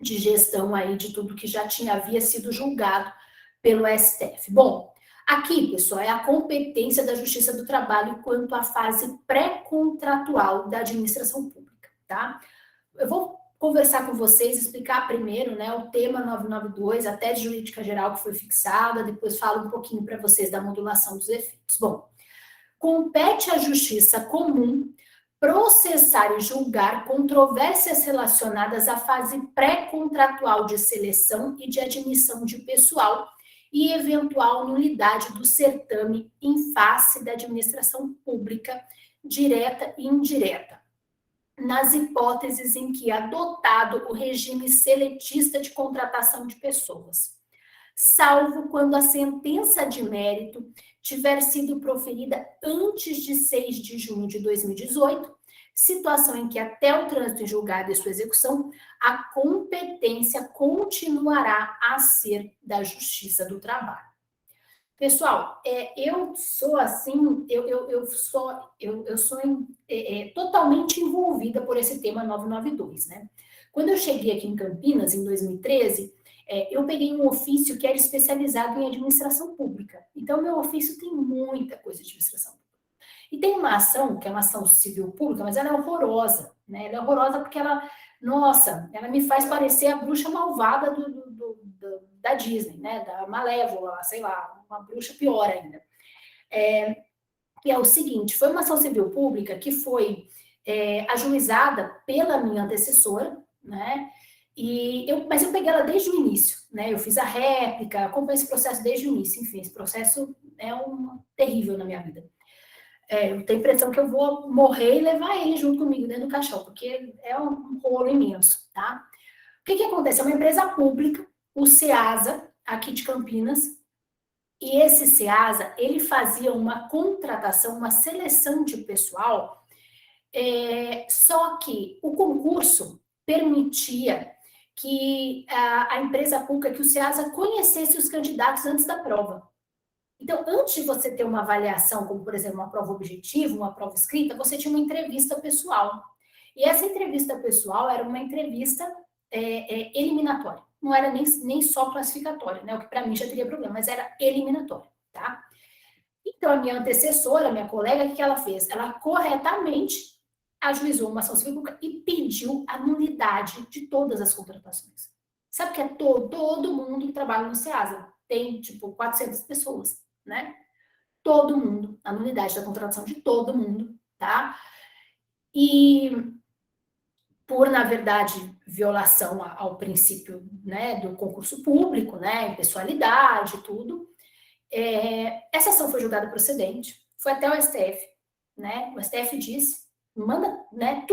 gestão aí de tudo que já havia sido julgado pelo STF. Bom, aqui, pessoal, é a competência da Justiça do Trabalho quanto à fase pré-contratual da administração pública, tá? Eu vou conversar com vocês, explicar primeiro, né, o tema 992, a tese jurídica geral que foi fixada, depois falo um pouquinho para vocês da modulação dos efeitos. Bom, compete à Justiça Comum processar e julgar controvérsias relacionadas à fase pré-contratual de seleção e de admissão de pessoal e eventual nulidade do certame em face da administração pública, direta e indireta, nas hipóteses em que é adotado o regime seletista de contratação de pessoas, salvo quando a sentença de mérito tiver sido proferida antes de 6 de junho de 2018, situação em que até o trânsito em julgado e sua execução, a competência continuará a ser da Justiça do Trabalho. Pessoal, eu sou assim, eu sou totalmente envolvida por esse tema 992, né? Quando eu cheguei aqui em Campinas, em 2013, eu peguei um ofício que era especializado em administração pública. Então, meu ofício tem muita coisa de administração pública. E tem uma ação, que é uma ação civil pública, mas ela é horrorosa, né? Ela é horrorosa porque ela me faz parecer a bruxa malvada da Disney, né? Da Malévola, sei lá, uma bruxa pior ainda. Que é o seguinte, foi uma ação civil pública que foi ajuizada pela minha antecessora, né? Mas eu peguei ela desde o início, né? Eu fiz a réplica, acompanhei esse processo desde o início. Enfim, esse processo é terrível na minha vida. Eu tenho a impressão que eu vou morrer e levar ele junto comigo dentro do caixão, porque é um rolo imenso, tá? O que acontece? É uma empresa pública, o SEASA, aqui de Campinas, e esse SEASA, ele fazia uma contratação, uma seleção de pessoal, só que o concurso permitia que a empresa pública, que o SEASA conhecesse os candidatos antes da prova. Então, antes de você ter uma avaliação, como, por exemplo, uma prova objetiva, uma prova escrita, você tinha uma entrevista pessoal. E essa entrevista pessoal era uma entrevista eliminatória. Não era nem só classificatória, né? O que para mim já teria problema, mas era eliminatória, tá? Então, a minha antecessora, a minha colega, o que ela fez? Ela corretamente ajuizou uma ação civil pública e pediu a nulidade de todas as contratações. Sabe que é todo mundo que trabalha no SEASA. Tem, tipo, 400 pessoas, né? Todo mundo, a nulidade da contratação de todo mundo, tá? E por, na verdade, violação ao princípio, né, do concurso público, né, impessoalidade, tudo, essa ação foi julgada procedente, foi até o STF, né? O STF disse, manda, né,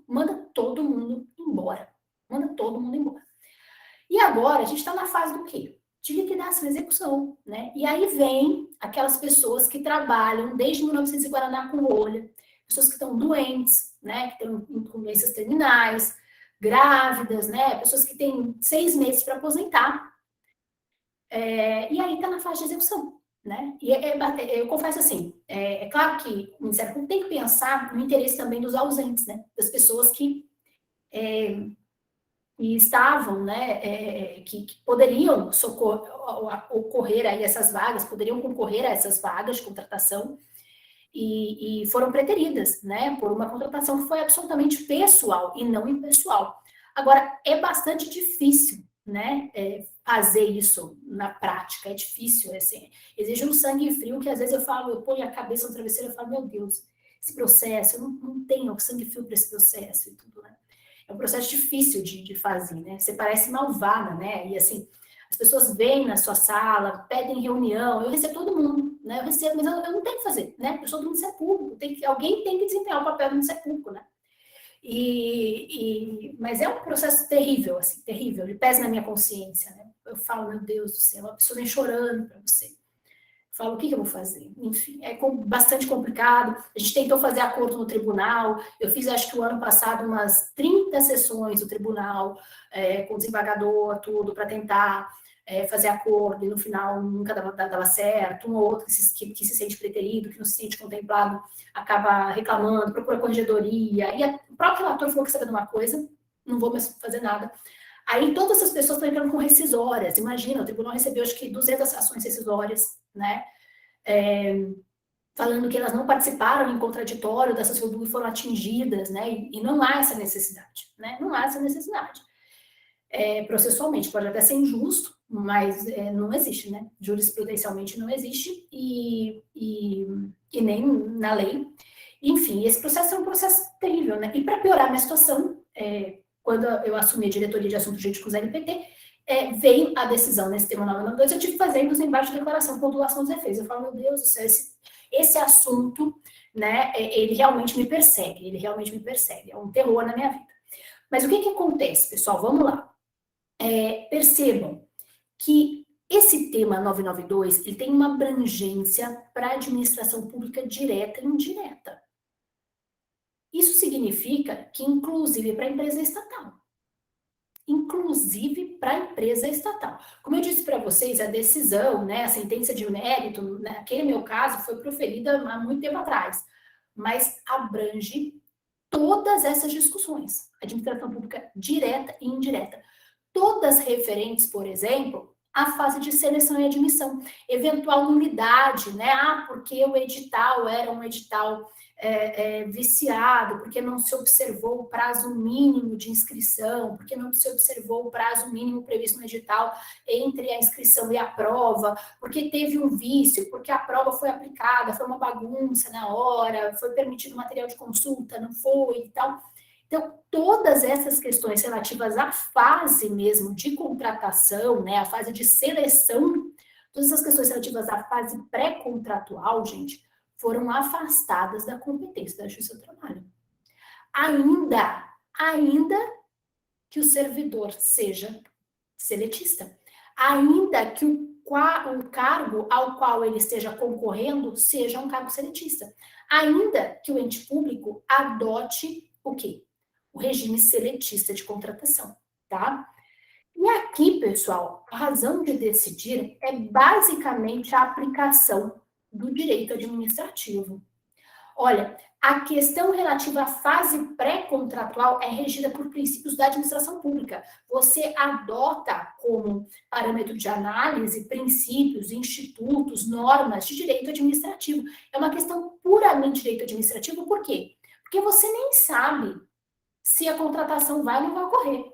manda todo mundo embora. Manda todo mundo embora. E agora a gente está na fase do quê? De liquidação e execução, né? E aí vem aquelas pessoas que trabalham desde 1900 e Guaraná com rolha, pessoas que estão doentes, né? Que estão com doenças terminais, grávidas, né? Pessoas que têm 6 meses para aposentar. E aí está na fase de execução, né? E eu confesso assim, é claro que o Ministério Público tem que pensar no interesse também dos ausentes, né? Das pessoas que estavam, né, que poderiam ocorrer aí essas vagas, poderiam concorrer a essas vagas de contratação e foram preteridas, né, por uma contratação que foi absolutamente pessoal e não impessoal. Agora, é bastante difícil, né, fazer isso na prática, é difícil, assim, exige um sangue frio que às vezes eu ponho a cabeça no travesseiro e falo, meu Deus, esse processo, eu não tenho sangue frio para esse processo e tudo, né. É um processo difícil de fazer, né? Você parece malvada, né? E assim, as pessoas vêm na sua sala, pedem reunião, eu recebo todo mundo, né? Eu recebo, mas eu não tenho que fazer, né? Eu sou do Ministério Público, alguém tem que desempenhar o papel do Ministério Público, né? Mas é um processo terrível, assim, terrível, ele pesa na minha consciência, né? Eu falo, meu Deus do céu, a pessoa vem chorando para você. Falo, o que eu vou fazer? Enfim, é bastante complicado. A gente tentou fazer acordo no tribunal. Eu fiz, acho que o ano passado, umas 30 sessões no tribunal, com o desembargador, tudo, para tentar fazer acordo. E no final nunca dava certo. Um ou outro que se sente preterido, que não se sente contemplado, acaba reclamando, procura corregedoria. E o próprio relator falou que sabe de uma coisa, não vou mais fazer nada. Aí todas essas pessoas estão entrando com rescisórias. Imagina, o tribunal recebeu acho que 200 ações rescisórias, né? Falando que elas não participaram em contraditório dessas e foram atingidas, né? E não há essa necessidade, né? Não há essa necessidade. Processualmente pode até ser injusto, mas não existe, né? Jurisprudencialmente não existe e nem na lei. Enfim, esse processo é um processo terrível, né? E para piorar a minha situação, quando eu assumi a diretoria de assuntos jurídicos da LPT, veio a decisão nesse tema 992, eu tive que fazer os embaixos de declaração, pontuação dos efeitos. Eu falo, meu Deus do céu, esse assunto, né, ele realmente me persegue, é um terror na minha vida. Mas o que acontece, pessoal? Vamos lá. Percebam que esse tema 992, ele tem uma abrangência para a administração pública direta e indireta. Isso significa que, inclusive, para a empresa estatal. Inclusive para a empresa estatal. Como eu disse para vocês, a decisão, né, a sentença de mérito, naquele meu caso, foi proferida há muito tempo atrás, mas abrange todas essas discussões, administração pública direta e indireta. Todas referentes, por exemplo, à fase de seleção e admissão, eventual nulidade, né? Porque o edital era um edital viciado, porque não se observou o prazo mínimo de inscrição, porque não se observou o prazo mínimo previsto no edital entre a inscrição e a prova, porque teve um vício, porque a prova foi aplicada, foi uma bagunça na hora, foi permitido material de consulta, não foi e tal. Então, todas essas questões relativas à fase mesmo de contratação, né, a fase de seleção, todas essas questões relativas à fase pré-contratual, gente, foram afastadas da competência da Justiça do Trabalho. Ainda que o servidor seja seletista, ainda que o cargo ao qual ele esteja concorrendo seja um cargo seletista, ainda que o ente público adote o quê? O regime seletista de contratação, tá? E aqui, pessoal, a razão de decidir é basicamente a aplicação do direito administrativo. Olha, a questão relativa à fase pré-contratual é regida por princípios da administração pública. Você adota como parâmetro de análise princípios, institutos, normas de direito administrativo. É uma questão puramente de direito administrativo, por quê? Porque você nem sabe se a contratação vai ou não vai ocorrer,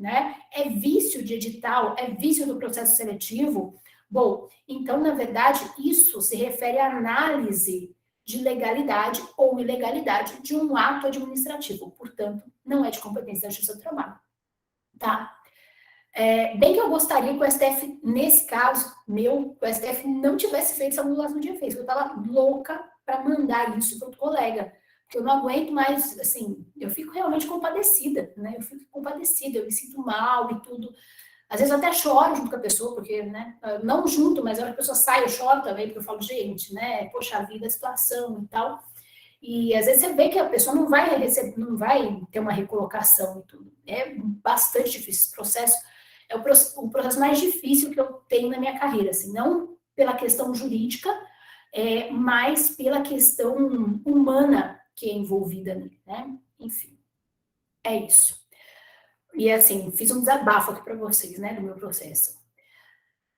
né? É vício de edital, é vício do processo seletivo. Bom, então, na verdade, isso se refere à análise de legalidade ou ilegalidade de um ato administrativo. Portanto, não é de competência da Justiça do Trabalho, tá? Bem que eu gostaria que o STF, nesse caso meu, o STF não tivesse feito essa anulação de efeitos. Eu estava louca para mandar isso para o colega, porque eu não aguento mais, assim, eu fico realmente compadecida, né? Eu fico compadecida, eu me sinto mal e tudo. Às vezes eu até choro junto com a pessoa, porque, né, não junto, mas a hora que a pessoa sai, eu choro também, porque eu falo, gente, né, poxa vida, a situação e tal. E às vezes você vê que a pessoa não vai receber, não vai ter uma recolocação e tudo. É bastante difícil esse processo. É o processo mais difícil que eu tenho na minha carreira, assim, não pela questão jurídica, mas pela questão humana que é envolvida nele, né? Enfim, é isso. E assim, fiz um desabafo aqui para vocês, né, do meu processo.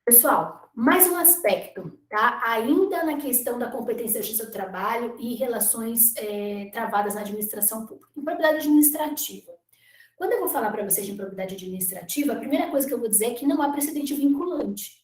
Pessoal, mais um aspecto, tá? Ainda na questão da competência da Justiça do Trabalho e relações travadas na administração pública. Improbidade administrativa. Quando eu vou falar para vocês de improbidade administrativa, a primeira coisa que eu vou dizer é que não há precedente vinculante,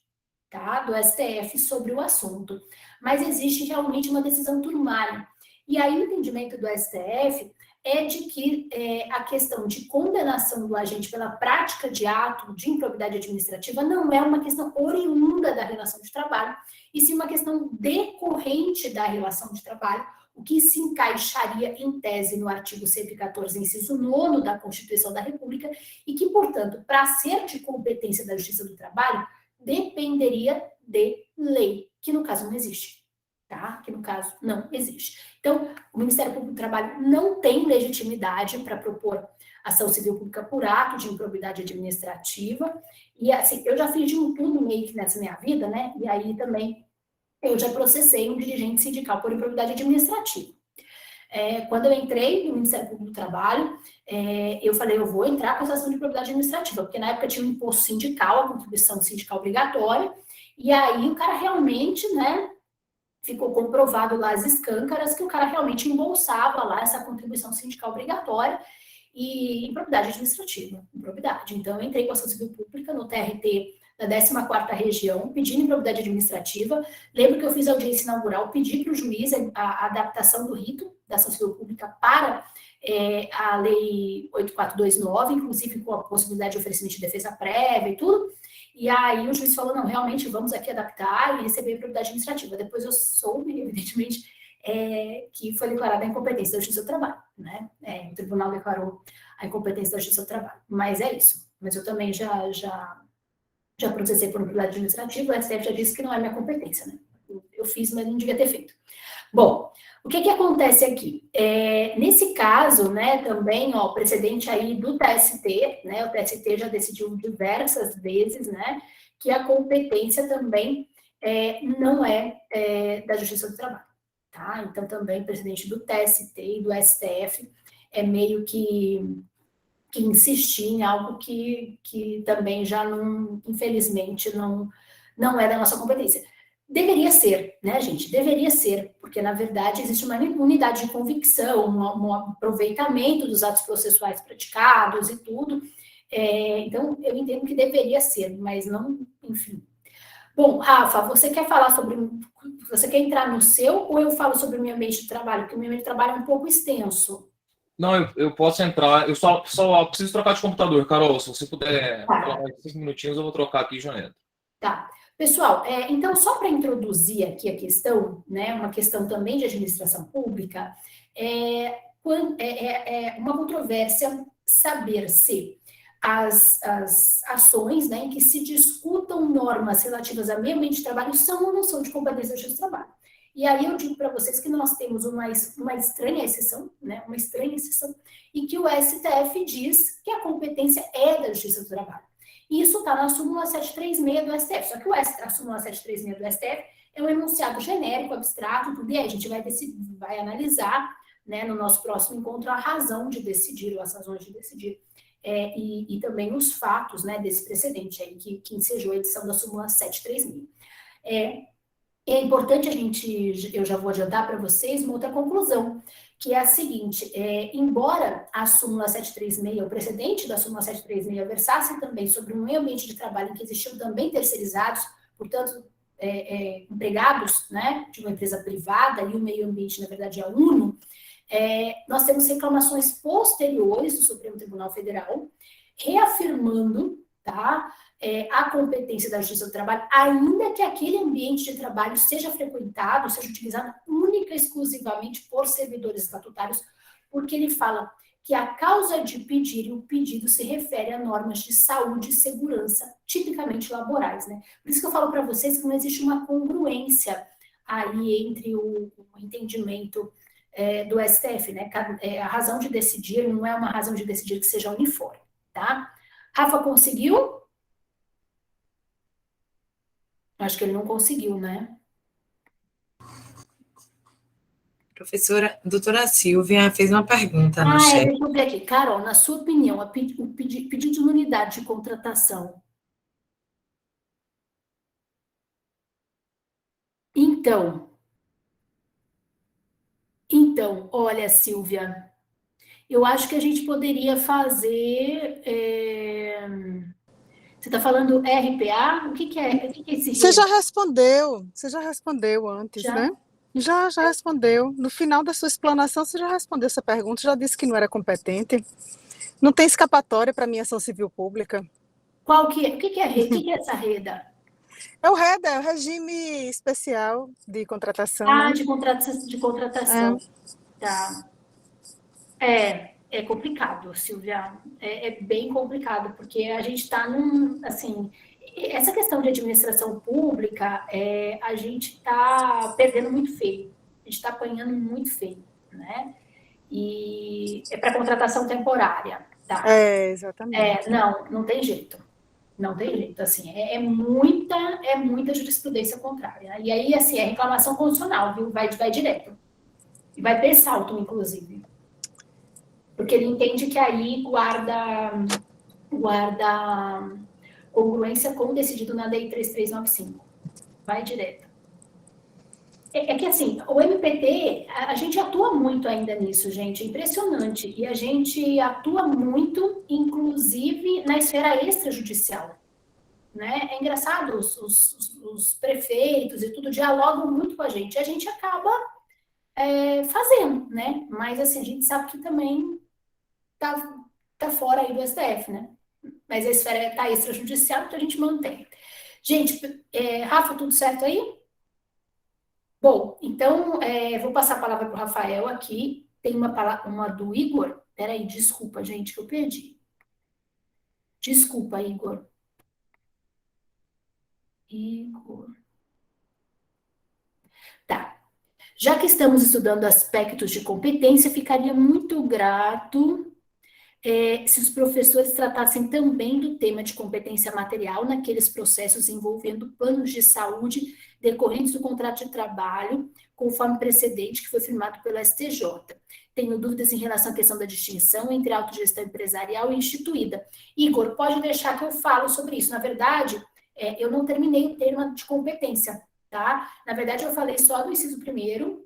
tá? Do STF sobre o assunto. Mas existe realmente uma decisão turmária. E aí o entendimento do STF é de que a questão de condenação do agente pela prática de ato de improbidade administrativa não é uma questão oriunda da relação de trabalho, e sim uma questão decorrente da relação de trabalho, o que se encaixaria em tese no artigo 114, inciso 9 da Constituição da República, e que, portanto, para ser de competência da Justiça do Trabalho, dependeria de lei, que no caso não existe. Tá? Que no caso não existe. Então, o Ministério Público do Trabalho não tem legitimidade para propor ação civil pública por ato de improbidade administrativa, e assim, eu já fiz de um tudo meio que nessa minha vida, né? E aí também eu já processei um dirigente sindical por improbidade administrativa. Quando eu entrei no Ministério Público do Trabalho, eu falei, eu vou entrar com essa ação de improbidade administrativa, porque na época tinha um imposto sindical, a contribuição sindical obrigatória, e aí o cara realmente, né, ficou comprovado lá as escâncaras que o cara realmente embolsava lá essa contribuição sindical obrigatória e improbidade administrativa, improbidade. Então, eu entrei com ação civil pública no TRT da 14ª Região, pedindo improbidade administrativa. Lembro que eu fiz a audiência inaugural, pedi para o juiz a adaptação do rito da ação civil pública para a Lei 8429, inclusive com a possibilidade de oferecimento de defesa prévia e tudo. E aí o juiz falou, não, realmente vamos aqui adaptar e receber a improbidade administrativa. Depois eu soube, evidentemente, que foi declarada a incompetência da Justiça do Trabalho, né? O tribunal declarou a incompetência da Justiça do Trabalho. Mas é isso. Mas eu também já processei por improbidade administrativa, o STF já disse que não é minha competência, né? Eu fiz, mas não devia ter feito. Bom, o que acontece aqui? Nesse caso, né, também, ó, precedente aí do TST, né, o TST já decidiu diversas vezes, né, que a competência também não é da Justiça do Trabalho, tá? Então, também, precedente do TST e do STF é meio que insistir em algo que também já não, infelizmente, não é da nossa competência. Deveria ser, né, gente? Deveria ser, porque, na verdade, existe uma unidade de convicção, um aproveitamento dos atos processuais praticados e tudo. Então, eu entendo que deveria ser, mas não, enfim. Bom, Rafa, você quer falar sobre... Você quer entrar no seu ou eu falo sobre o meu ambiente de trabalho? Porque o meu ambiente de trabalho é um pouco extenso. Não, eu posso entrar. Eu só preciso trocar de computador, Carol. Se você puder falar mais 5 minutinhos, eu vou trocar aqui e já entro. Tá. Pessoal, então, só para introduzir aqui a questão, né, uma questão também de administração pública, é uma controvérsia saber se as ações, né, em que se discutam normas relativas a meio ambiente de trabalho são ou não são de competência da Justiça do Trabalho. E aí eu digo para vocês que nós temos uma estranha exceção, né, uma estranha exceção, e que o STF diz que a competência é da Justiça do Trabalho. Isso está na súmula 736 do STF, só que a súmula 736 do STF é um enunciado genérico, abstrato, tudo, e aí a gente vai analisar, né, no nosso próximo encontro a razão de decidir, ou as razões de decidir, e também os fatos, né, desse precedente aí, que ensejou a edição da súmula 736. É importante eu já vou adiantar para vocês uma outra conclusão, que é a seguinte, embora a súmula 736, o precedente da súmula 736 versasse também sobre um meio ambiente de trabalho em que existiam também terceirizados, portanto, empregados, né, de uma empresa privada, e o meio ambiente, na verdade, é uno, nós temos reclamações posteriores do Supremo Tribunal Federal, reafirmando, tá, a competência da Justiça do Trabalho, ainda que aquele ambiente de trabalho seja frequentado, seja utilizado única e exclusivamente por servidores estatutários, porque ele fala que a causa de pedir e o pedido se refere a normas de saúde e segurança, tipicamente laborais, né? Por isso que eu falo para vocês que não existe uma congruência aí entre o entendimento do STF, né? A razão de decidir não é uma razão de decidir que seja uniforme, tá? Rafa, conseguiu? Acho que ele não conseguiu, né? Professora, doutora Silvia fez uma pergunta no chat. Deixa eu ver aqui. Carol, na sua opinião, o pedido de unidade de contratação. Então, olha, Silvia, eu acho que a gente poderia fazer... Você está falando RPA? O que é esse? Você já respondeu antes, Já? né? Já respondeu. No final da sua explanação, você já respondeu essa pergunta, já disse que não era competente. Não tem escapatória para minha ação civil pública. Qual que é? O que é REDA? O que é essa REDA? É o REDA, é o Regime Especial de Contratação. Ah, né? de contratação. Tá. É complicado, Silvia. É bem complicado, porque a gente está assim, essa questão de administração pública, a gente está perdendo muito feio. A gente está apanhando muito feio, né? E é para contratação temporária, tá? Exatamente. Não tem jeito. Não tem jeito, assim, é muita jurisprudência contrária. E aí, assim, é reclamação constitucional, viu? Vai direto. E vai ter salto, inclusive. Porque ele entende que aí guarda congruência com o decidido na Lei 3395. Vai direto. É que, assim, o MPT, a gente atua muito ainda nisso, gente, é impressionante. E a gente atua muito, inclusive, na esfera extrajudicial. Né? É engraçado, os prefeitos e tudo dialogam muito com a gente acaba fazendo, né? Mas, assim, a gente sabe que também tá fora aí do STF, né? Mas a esfera está extrajudicial, então a gente mantém. Gente, Rafa, tudo certo aí? Bom, então, vou passar a palavra para o Rafael aqui. Tem uma do Igor. Peraí, desculpa, gente, que eu perdi. Desculpa, Igor. Tá. Já que estamos estudando aspectos de competência, ficaria muito grato se os professores tratassem também do tema de competência material naqueles processos envolvendo planos de saúde decorrentes do contrato de trabalho, conforme precedente que foi firmado pelo STJ. Tenho dúvidas em relação à questão da distinção entre autogestão empresarial e instituída. Igor, pode deixar que eu falo sobre isso. Na verdade, eu não terminei o termo de competência, tá? Na verdade, eu falei só do inciso primeiro,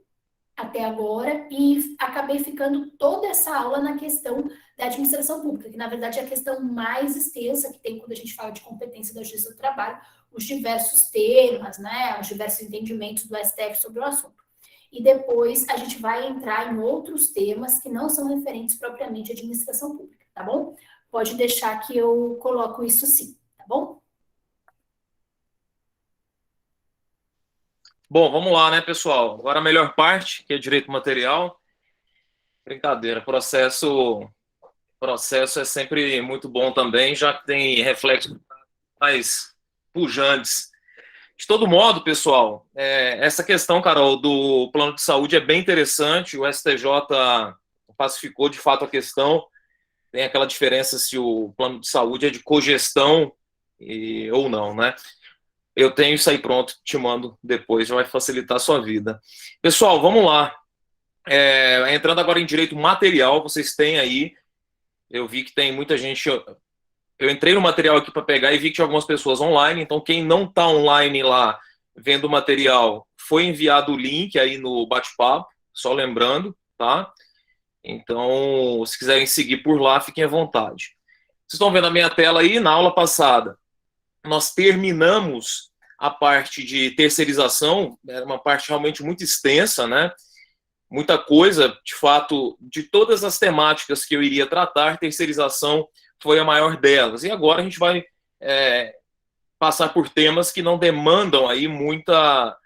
até agora, e acabei ficando toda essa aula na questão da administração pública, que na verdade é a questão mais extensa que tem quando a gente fala de competência da Justiça do Trabalho, os diversos temas, né, os diversos entendimentos do STF sobre o assunto. E depois a gente vai entrar em outros temas que não são referentes propriamente à administração pública, tá bom? Pode deixar que eu coloco isso sim, tá bom? Bom, vamos lá, né, pessoal? Agora a melhor parte, que é direito material. Brincadeira, processo é sempre muito bom também, já que tem reflexos mais pujantes. De todo modo, pessoal, essa questão, Carol, do plano de saúde é bem interessante. O STJ pacificou de fato a questão. Tem aquela diferença se o plano de saúde é de cogestão ou não, né? Eu tenho isso aí pronto, te mando depois, já vai facilitar a sua vida. Pessoal, vamos lá. Entrando agora em direito material, vocês têm aí, eu vi que tem muita gente... Eu entrei no material aqui para pegar e vi que tinha algumas pessoas online, então quem não está online lá vendo o material, foi enviado o link aí no bate-papo, só lembrando, tá? Então, se quiserem seguir por lá, fiquem à vontade. Vocês estão vendo a minha tela aí? Na aula passada, nós terminamos a parte de terceirização, era uma parte realmente muito extensa, né? Muita coisa, de fato, de todas as temáticas que eu iria tratar, terceirização foi a maior delas. E agora a gente vai passar por temas que não demandam aí muita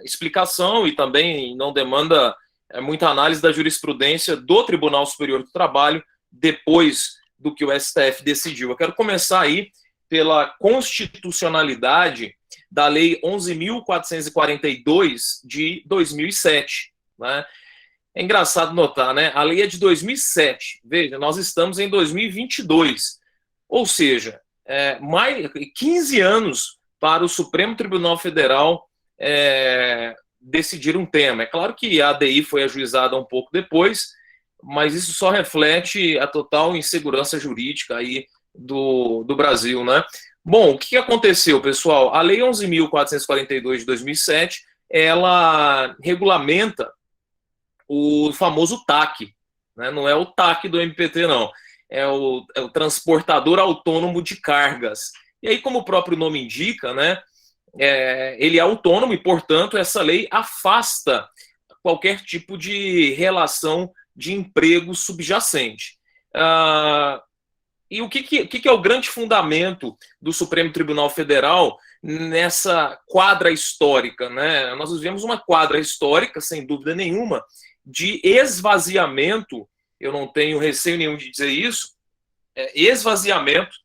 explicação e também não demanda muita análise da jurisprudência do Tribunal Superior do Trabalho depois do que o STF decidiu. Eu quero começar aí pela constitucionalidade da Lei 11.442 de 2007, né? É engraçado notar, né? A lei é de 2007. Veja, nós estamos em 2022. Ou seja, mais 15 anos para o Supremo Tribunal Federal decidir um tema. É claro que a ADI foi ajuizada um pouco depois, mas isso só reflete a total insegurança jurídica aí do Brasil, né? Bom, o que aconteceu, pessoal? A Lei 11.442 de 2007, ela regulamenta o famoso TAC, né? Não é o TAC do MPT, não. É o Transportador Autônomo de Cargas. E aí, como o próprio nome indica, né? Ele é autônomo e, portanto, essa lei afasta qualquer tipo de relação de emprego subjacente. E o que é o grande fundamento do Supremo Tribunal Federal nessa quadra histórica, né? Nós vivemos uma quadra histórica, sem dúvida nenhuma, de esvaziamento, eu não tenho receio nenhum de dizer isso, esvaziamento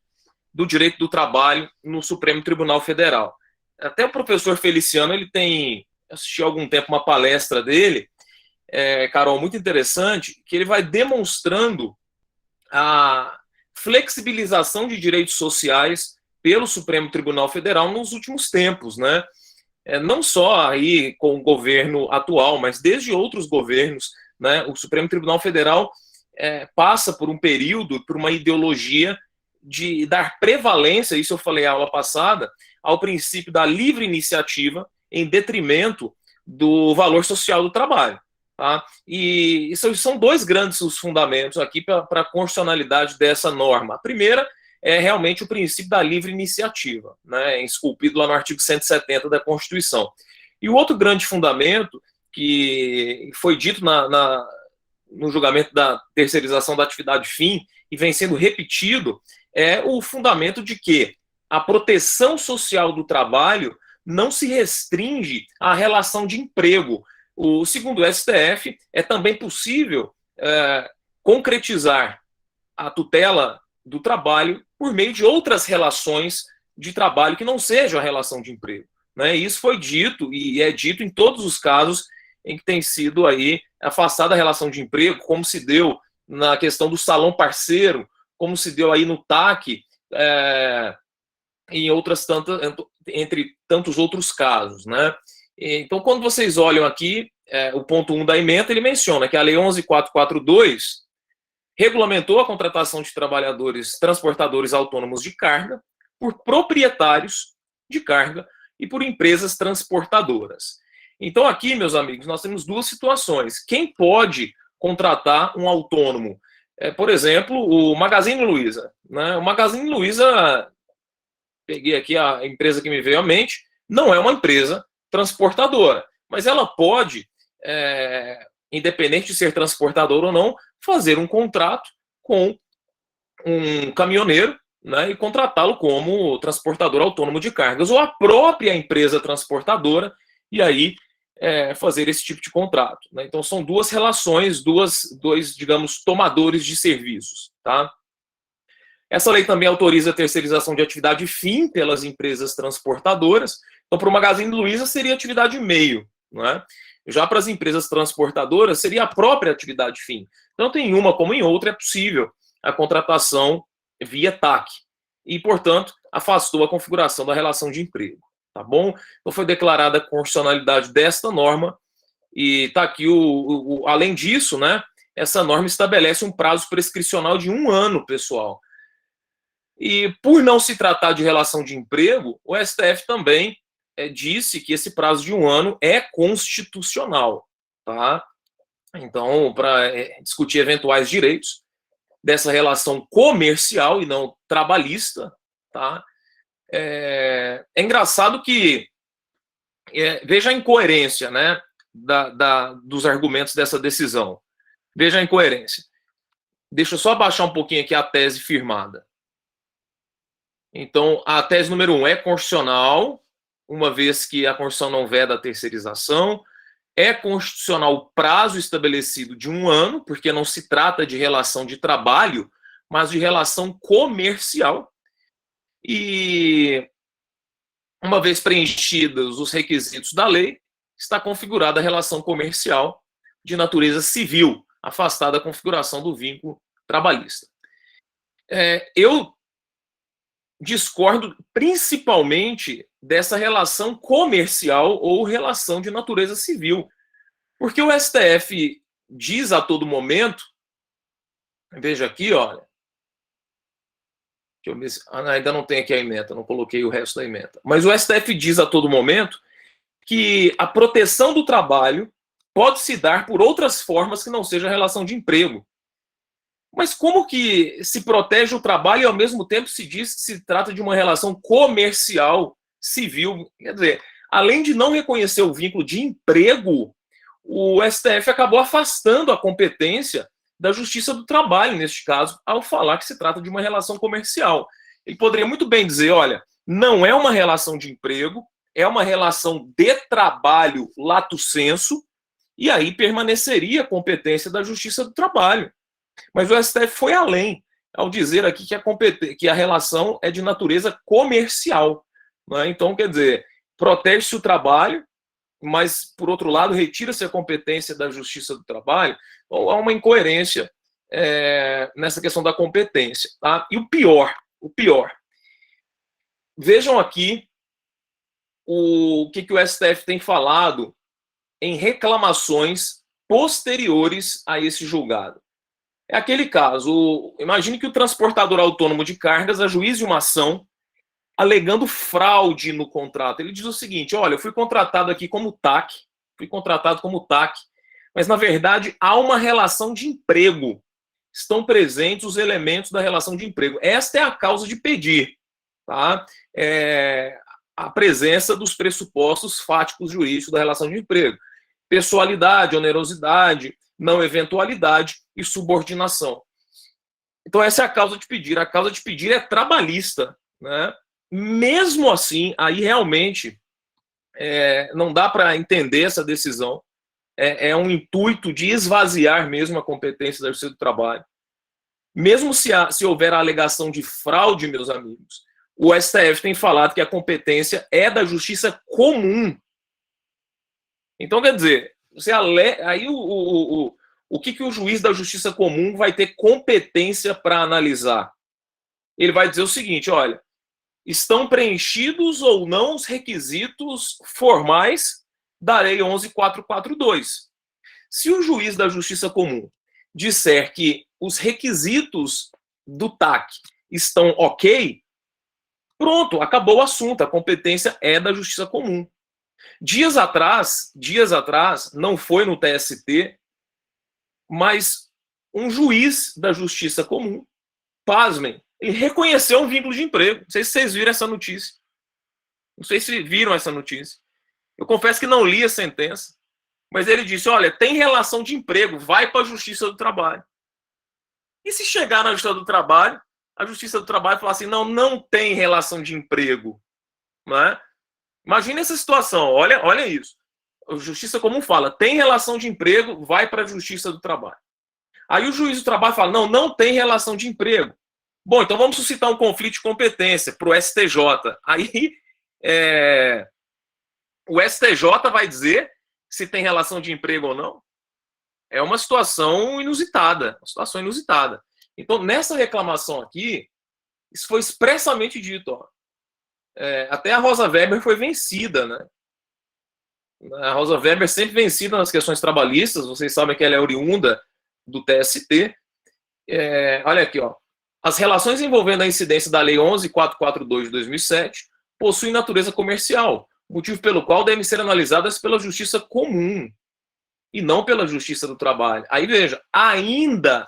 do direito do trabalho no Supremo Tribunal Federal. Até o professor Feliciano, ele tem, assisti há algum tempo uma palestra dele, Carol, muito interessante, que ele vai demonstrando a flexibilização de direitos sociais pelo Supremo Tribunal Federal nos últimos tempos, né? Não só aí com o governo atual, mas desde outros governos, né? O Supremo Tribunal Federal passa por um período, por uma ideologia de dar prevalência, isso eu falei na aula passada, ao princípio da livre iniciativa em detrimento do valor social do trabalho. Tá? E são dois grandes os fundamentos aqui para a constitucionalidade dessa norma. A primeira é realmente o princípio da livre iniciativa, né, esculpido lá no artigo 170 da Constituição. E o outro grande fundamento, que foi dito no julgamento da terceirização da atividade fim, e vem sendo repetido, é o fundamento de que a proteção social do trabalho não se restringe à relação de emprego. Segundo o STF, é também possível concretizar a tutela do trabalho por meio de outras relações de trabalho que não sejam a relação de emprego, né? Isso foi dito e é dito em todos os casos em que tem sido aí afastada a relação de emprego, como se deu na questão do salão parceiro, como se deu aí no TAC, em outras tantas, entre tantos outros casos, né? Então, quando vocês olham aqui, o ponto 1 da ementa, ele menciona que a Lei 11.442 regulamentou a contratação de trabalhadores transportadores autônomos de carga por proprietários de carga e por empresas transportadoras. Então, aqui, meus amigos, nós temos duas situações. Quem pode contratar um autônomo? Por exemplo, o Magazine Luiza, né? O Magazine Luiza, peguei aqui a empresa que me veio à mente, não é uma empresa transportadora, mas ela pode, independente de ser transportadora ou não, fazer um contrato com um caminhoneiro, né, e contratá-lo como transportador autônomo de cargas, ou a própria empresa transportadora, e aí fazer esse tipo de contrato, né? Então são duas relações, dois, digamos, tomadores de serviços, tá? Essa lei também autoriza a terceirização de atividade fim pelas empresas transportadoras. Então, para o Magazine Luiza seria atividade meio, não é? Já para as empresas transportadoras seria a própria atividade fim. Tanto em uma como em outra é possível a contratação via TAC. E, portanto, afastou a configuração da relação de emprego. Tá bom? Então foi declarada a constitucionalidade desta norma e está aqui além disso, né? Essa norma estabelece um prazo prescricional de 1 ano, pessoal. E por não se tratar de relação de emprego, o STF também disse que esse prazo de 1 ano é constitucional, tá? Então, para discutir eventuais direitos dessa relação comercial e não trabalhista, tá? É engraçado que veja a incoerência, né, dos argumentos dessa decisão. Veja a incoerência. Deixa eu só abaixar um pouquinho aqui a tese firmada. Então, a tese número 1 é constitucional, uma vez que a Constituição não veda a terceirização. É constitucional o prazo estabelecido de 1 ano, porque não se trata de relação de trabalho, mas de relação comercial. E, uma vez preenchidos os requisitos da lei, está configurada a relação comercial de natureza civil, afastada da configuração do vínculo trabalhista. Eu discordo principalmente dessa relação comercial ou relação de natureza civil, porque o STF diz a todo momento, veja aqui, olha, deixa eu ver se, ainda não tem aqui a ementa, não coloquei o resto da ementa, mas o STF diz a todo momento que a proteção do trabalho pode se dar por outras formas que não seja a relação de emprego. Mas como que se protege o trabalho e ao mesmo tempo se diz que se trata de uma relação comercial, civil? Quer dizer, além de não reconhecer o vínculo de emprego, o STF acabou afastando a competência da Justiça do Trabalho, neste caso, ao falar que se trata de uma relação comercial. Ele poderia muito bem dizer, olha, não é uma relação de emprego, é uma relação de trabalho lato sensu, e aí permaneceria a competência da Justiça do Trabalho. Mas o STF foi além, ao dizer aqui que a relação é de natureza comercial. Né? Então, quer dizer, protege-se o trabalho, mas, por outro lado, retira-se a competência da Justiça do Trabalho. Então, há uma incoerência nessa questão da competência. Tá? E o pior, vejam aqui o que o STF tem falado em reclamações posteriores a esse julgado. É aquele caso, imagine que o transportador autônomo de cargas ajuize uma ação alegando fraude no contrato. Ele diz o seguinte, olha, eu fui contratado aqui como TAC, mas na verdade há uma relação de emprego. Estão presentes os elementos da relação de emprego. Esta é a causa de pedir, tá? A presença dos pressupostos fáticos jurídicos da relação de emprego. Pessoalidade, onerosidade, não eventualidade e subordinação. Então essa é a causa de pedir. A causa de pedir é trabalhista, né? Mesmo assim, aí realmente não dá para entender essa decisão. É um intuito de esvaziar mesmo a competência da Justiça do Trabalho. Mesmo se houver a alegação de fraude, meus amigos, o STF tem falado que a competência é da Justiça comum. Então, quer dizer, aí o que o juiz da Justiça comum vai ter competência para analisar? Ele vai dizer o seguinte, olha, estão preenchidos ou não os requisitos formais da Lei 11.442. Se o juiz da Justiça comum disser que os requisitos do TAC estão ok, pronto, acabou o assunto, a competência é da Justiça comum. Dias atrás, não foi no TST, mas um juiz da Justiça comum, pasmem, ele reconheceu um vínculo de emprego. Não sei se vocês viram essa notícia. Eu confesso que não li a sentença, mas ele disse, olha, tem relação de emprego, vai para a Justiça do Trabalho. E se chegar na Justiça do Trabalho, a Justiça do Trabalho falar assim, não tem relação de emprego, né? Imagina essa situação, olha isso. A Justiça comum fala, tem relação de emprego, vai para a Justiça do Trabalho. Aí o juiz do trabalho fala, não tem relação de emprego. Bom, então vamos suscitar um conflito de competência para o STJ. Aí o STJ vai dizer se tem relação de emprego ou não. É uma situação inusitada. Então, nessa reclamação aqui, isso foi expressamente dito. Ó. Até a Rosa Weber foi vencida, né? A Rosa Weber sempre vencida nas questões trabalhistas. Vocês sabem que ela é oriunda do TST. Olha aqui, ó. As relações envolvendo a incidência da Lei 11.442 de 2007 possuem natureza comercial, motivo pelo qual devem ser analisadas pela Justiça comum. e não pela Justiça do Trabalho. Aí veja, ainda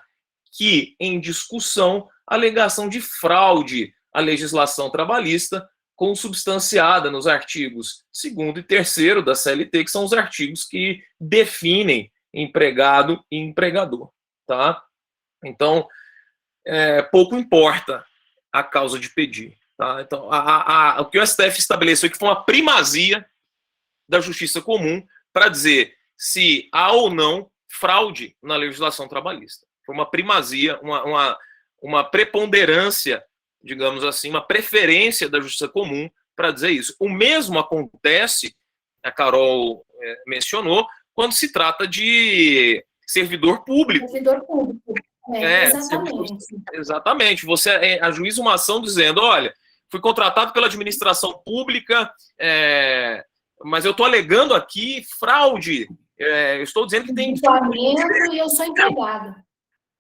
que em discussão a alegação de fraude à legislação trabalhista, consubstanciada nos artigos 2º e 3º da CLT, que são os artigos que definem empregado e empregador. Tá? Então, pouco importa a causa de pedir. Tá? Então, o que o STF estabeleceu que foi uma primazia da justiça comum para dizer se há ou não fraude na legislação trabalhista. Foi uma primazia, uma preponderância, digamos assim, uma preferência da justiça comum para dizer isso. O mesmo acontece, a Carol mencionou, quando se trata de servidor público. Servidor público. Exatamente. Exatamente. Você ajuiza uma ação dizendo, olha, fui contratado pela administração pública, mas eu estou alegando aqui fraude. Eu estou dizendo que tem... E eu sou empregado.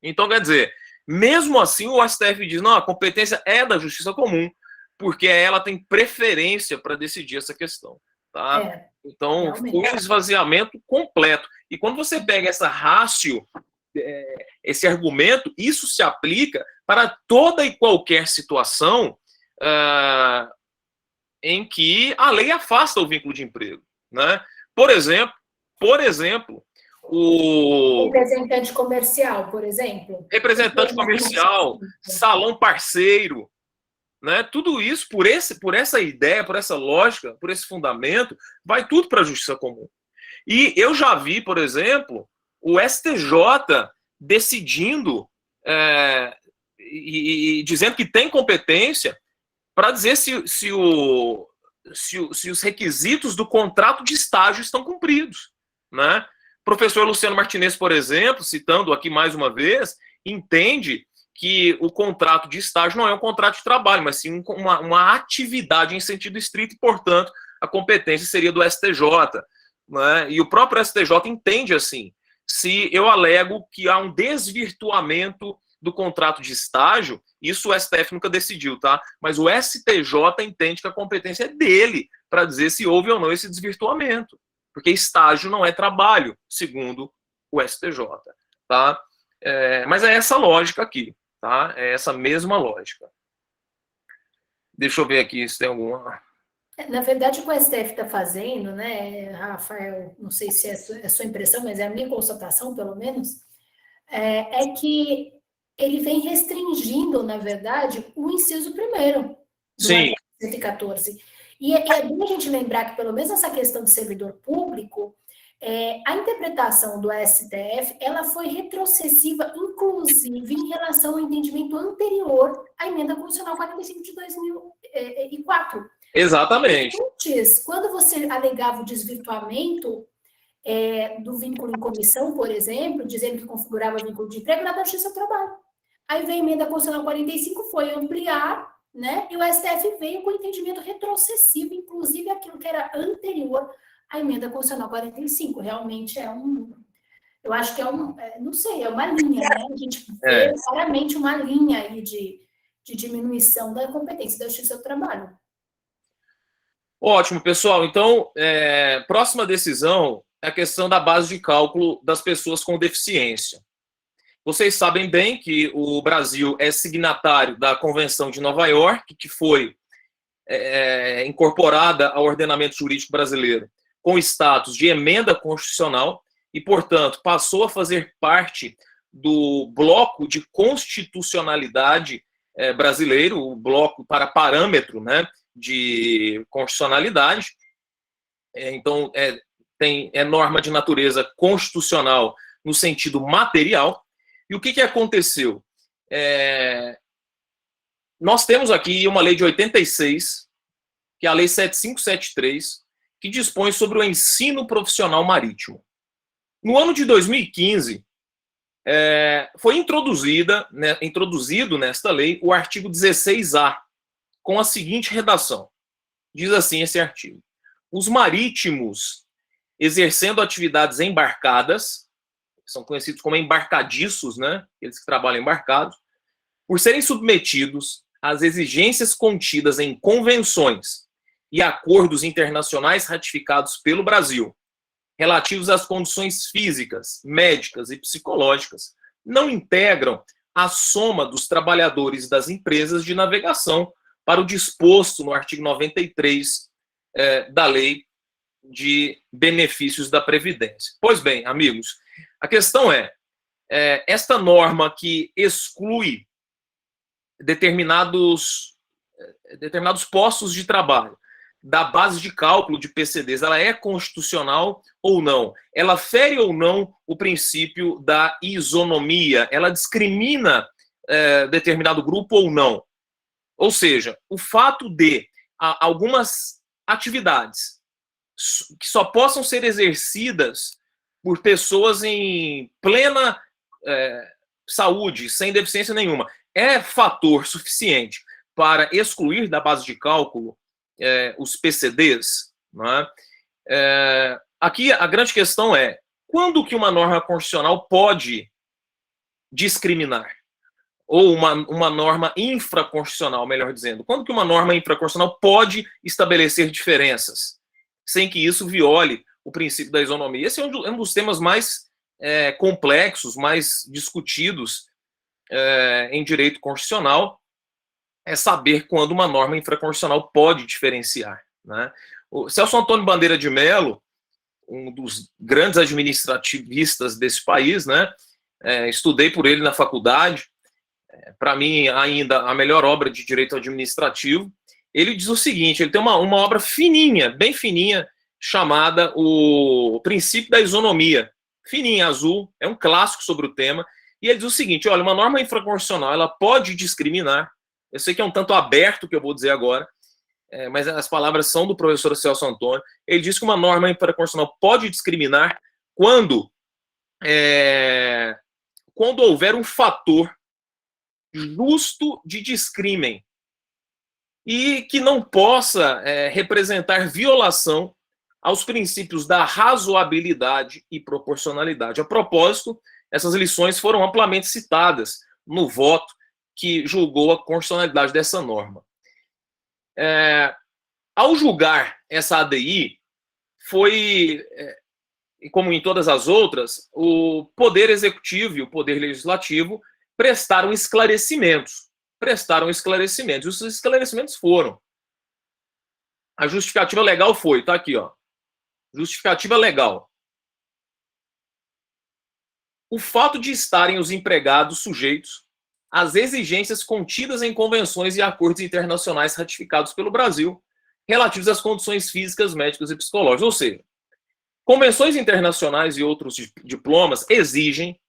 Então, quer dizer, mesmo assim, o STF diz, não, a competência é da justiça comum, porque ela tem preferência para decidir essa questão. Tá? Então, realmente. foi um esvaziamento completo. E quando você pega essa ratio, esse argumento, isso se aplica para toda e qualquer situação em que a lei afasta o vínculo de emprego. Né? Por exemplo, o representante comercial, por exemplo. Representante comercial, salão parceiro, né? Tudo isso, por essa ideia, por essa lógica, por esse fundamento, vai tudo para a justiça comum. E eu já vi, por exemplo, o STJ decidindo e dizendo que tem competência para dizer se os requisitos do contrato de estágio estão cumpridos, né? O professor Luciano Martinez, por exemplo, citando aqui mais uma vez, entende que o contrato de estágio não é um contrato de trabalho, mas sim uma atividade em sentido estrito e, portanto, a competência seria do STJ. Né? E o próprio STJ entende assim, se eu alego que há um desvirtuamento do contrato de estágio, isso o STF nunca decidiu, tá? Mas o STJ entende que a competência é dele para dizer se houve ou não esse desvirtuamento. Porque estágio não é trabalho, segundo o STJ. Tá? Mas é essa lógica aqui. Tá? É essa mesma lógica. Deixa eu ver aqui se tem alguma... Na verdade, o que o STF está fazendo, né, Rafael, não sei se é a sua impressão, mas é a minha constatação, pelo menos, é que ele vem restringindo, na verdade, o inciso 1º do artigo 114. E é bom a gente lembrar que, pelo menos essa questão de servidor público, a interpretação do STF, ela foi retrocessiva, inclusive, em relação ao entendimento anterior à Emenda Constitucional 45 de 2004. Exatamente. Antes, quando você alegava o desvirtuamento do vínculo em comissão, por exemplo, dizendo que configurava vínculo de emprego, era da Justiça do Trabalho. Aí veio a Emenda Constitucional 45, foi ampliar, né? E o STF veio com entendimento retrocessivo, inclusive aquilo que era anterior à Emenda Constitucional 45. Realmente eu acho que não sei, é uma linha, né? A gente vê claramente uma linha aí de diminuição da competência da Justiça do Trabalho. Ótimo, pessoal. Então, próxima decisão é a questão da base de cálculo das pessoas com deficiência. Vocês sabem bem que o Brasil é signatário da Convenção de Nova York, que foi incorporada ao ordenamento jurídico brasileiro com status de emenda constitucional e, portanto, passou a fazer parte do bloco de constitucionalidade brasileiro, o bloco para parâmetro, né, de constitucionalidade. Então, é norma de natureza constitucional no sentido material. E o que aconteceu? Nós temos aqui uma lei de 86, que é a Lei 7573, que dispõe sobre o ensino profissional marítimo. No ano de 2015, foi introduzido nesta lei o artigo 16A, com a seguinte redação. Diz assim esse artigo: os marítimos exercendo atividades embarcadas, são conhecidos como embarcadiços, né? Eles que trabalham embarcados, por serem submetidos às exigências contidas em convenções e acordos internacionais ratificados pelo Brasil, relativos às condições físicas, médicas e psicológicas não integram a soma dos trabalhadores das empresas de navegação para o disposto no artigo 93 da Lei de Benefícios da Previdência. Pois bem, amigos, a questão é, esta norma que exclui determinados postos de trabalho da base de cálculo de PCDs, ela é constitucional ou não? Ela fere ou não o princípio da isonomia? Ela discrimina determinado grupo ou não? Ou seja, o fato de algumas atividades que só possam ser exercidas por pessoas em plena saúde, sem deficiência nenhuma, é fator suficiente para excluir da base de cálculo os PCDs? Não é? Aqui a grande questão é, quando que uma norma constitucional pode discriminar? Ou uma norma infraconstitucional, melhor dizendo. Quando que uma norma infraconstitucional pode estabelecer diferenças, sem que isso viole o princípio da isonomia? Esse é um dos temas mais complexos, mais discutidos em direito constitucional, é saber quando uma norma infraconstitucional pode diferenciar, né? O Celso Antônio Bandeira de Mello, um dos grandes administrativistas desse país, né? Estudei por ele na faculdade, para mim ainda a melhor obra de direito administrativo. Ele diz o seguinte, ele tem uma obra fininha, bem fininha, chamada O Princípio da Isonomia, fininha, azul, é um clássico sobre o tema, e ele diz o seguinte, olha, uma norma infraconstitucional, ela pode discriminar. Eu sei que é um tanto aberto o que eu vou dizer agora, mas as palavras são do professor Celso Antônio. Ele diz que uma norma infraconstitucional pode discriminar quando houver um fator justo de descrimen e que não possa representar violação aos princípios da razoabilidade e proporcionalidade. A propósito, essas lições foram amplamente citadas no voto que julgou a constitucionalidade dessa norma. Ao julgar essa ADI, foi, como em todas as outras, o Poder Executivo e o Poder Legislativo prestaram esclarecimentos. E os esclarecimentos foram. A justificativa legal foi, tá aqui, ó. Justificativa legal. O fato de estarem os empregados sujeitos às exigências contidas em convenções e acordos internacionais ratificados pelo Brasil, relativos às condições físicas, médicas e psicológicas. Ou seja, convenções internacionais e outros diplomas exigem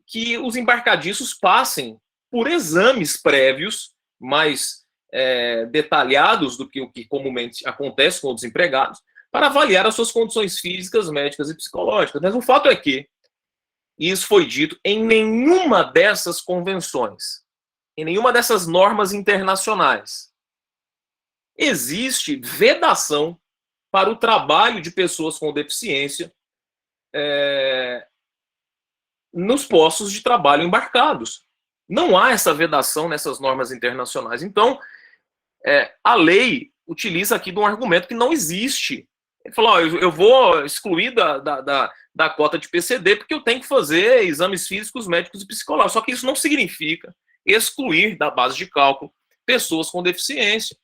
que os embarcadiços passem por exames prévios mais detalhados do que o que comumente acontece com os empregados, para avaliar as suas condições físicas, médicas e psicológicas. Mas o fato é que isso foi dito em nenhuma dessas convenções, em nenhuma dessas normas internacionais. Existe vedação para o trabalho de pessoas com deficiência nos postos de trabalho embarcados. Não há essa vedação nessas normas internacionais. Então, a lei utiliza aqui de um argumento que não existe. Ele falou, eu vou excluir da cota de PCD porque eu tenho que fazer exames físicos, médicos e psicológicos. Só que isso não significa excluir da base de cálculo pessoas com deficiência,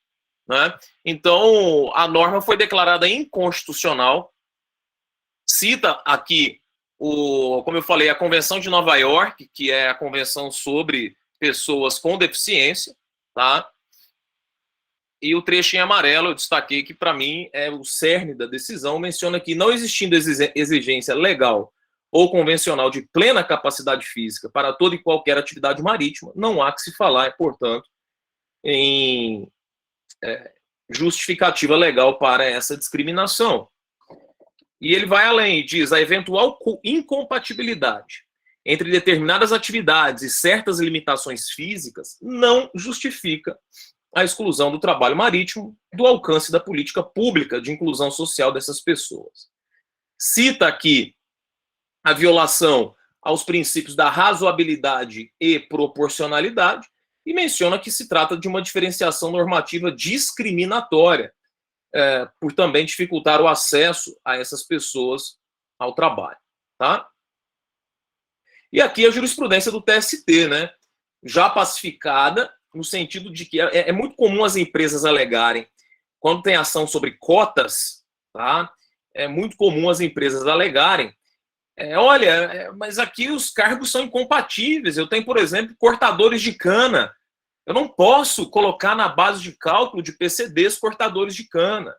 né? Então, a norma foi declarada inconstitucional. Cita aqui, como eu falei, a Convenção de Nova York, que é a convenção sobre pessoas com deficiência, tá? E o trecho em amarelo, eu destaquei que, para mim, é o cerne da decisão, menciona que, não existindo exigência legal ou convencional de plena capacidade física para toda e qualquer atividade marítima, não há que se falar, portanto, em justificativa legal para essa discriminação. E ele vai além e diz, a eventual incompatibilidade entre determinadas atividades e certas limitações físicas não justifica a exclusão do trabalho marítimo do alcance da política pública de inclusão social dessas pessoas. Cita aqui a violação aos princípios da razoabilidade e proporcionalidade e menciona que se trata de uma diferenciação normativa discriminatória por também dificultar o acesso a essas pessoas ao trabalho, tá? E aqui a jurisprudência do TST, né? Já pacificada, no sentido de que é muito comum as empresas alegarem, quando tem ação sobre cotas, tá? É muito comum as empresas alegarem, olha, mas aqui os cargos são incompatíveis. Eu tenho, por exemplo, cortadores de cana. Eu não posso colocar na base de cálculo de PCDs cortadores de cana.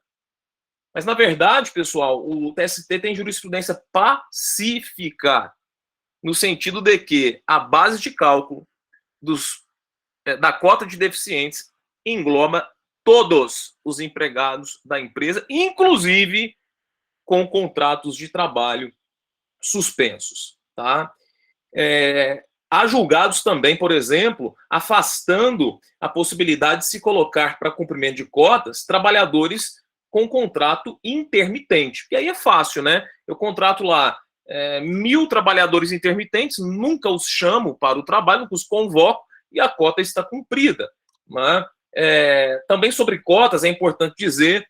Mas, na verdade, pessoal, o TST tem jurisprudência pacífica, no sentido de que a base de cálculo da cota de deficientes engloba todos os empregados da empresa, inclusive com contratos de trabalho suspensos, tá? Há julgados também, por exemplo, afastando a possibilidade de se colocar para cumprimento de cotas trabalhadores com contrato intermitente, porque aí é fácil, né? Eu contrato lá 1.000 trabalhadores intermitentes, nunca os chamo para o trabalho, nunca os convoco e a cota está cumprida, né? Também sobre cotas é importante dizer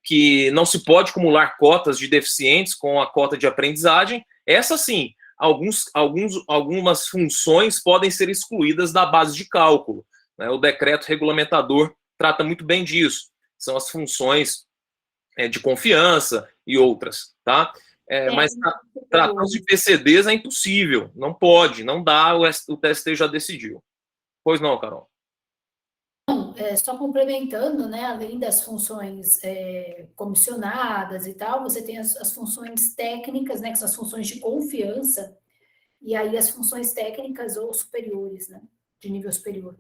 que não se pode acumular cotas de deficientes com a cota de aprendizagem. Essa sim, algumas funções podem ser excluídas da base de cálculo, né? O decreto regulamentador trata muito bem disso. São as funções de confiança e outras, tá? Mas tratando de PCDs é impossível, não pode, não dá, o TST já decidiu. Pois não, Carol? Só complementando, né, além das funções comissionadas e tal, você tem as funções técnicas, né, que são as funções de confiança, e aí as funções técnicas ou superiores, né, de nível superior.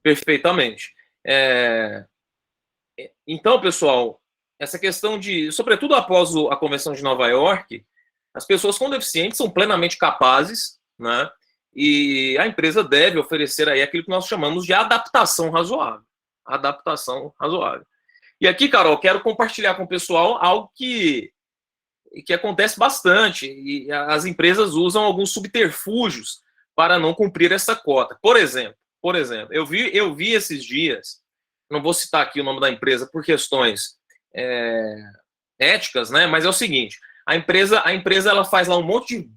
Perfeitamente. Então, pessoal, essa questão sobretudo após a Convenção de Nova York, as pessoas com deficientes são plenamente capazes, né? E a empresa deve oferecer aí aquilo que nós chamamos de adaptação razoável. Adaptação razoável. E aqui, Carol, quero compartilhar com o pessoal algo que acontece bastante, e as empresas usam alguns subterfúgios para não cumprir essa cota. Por exemplo, eu vi esses dias, não vou citar aqui o nome da empresa por questões éticas, né? Mas é o seguinte: a empresa ela faz lá um monte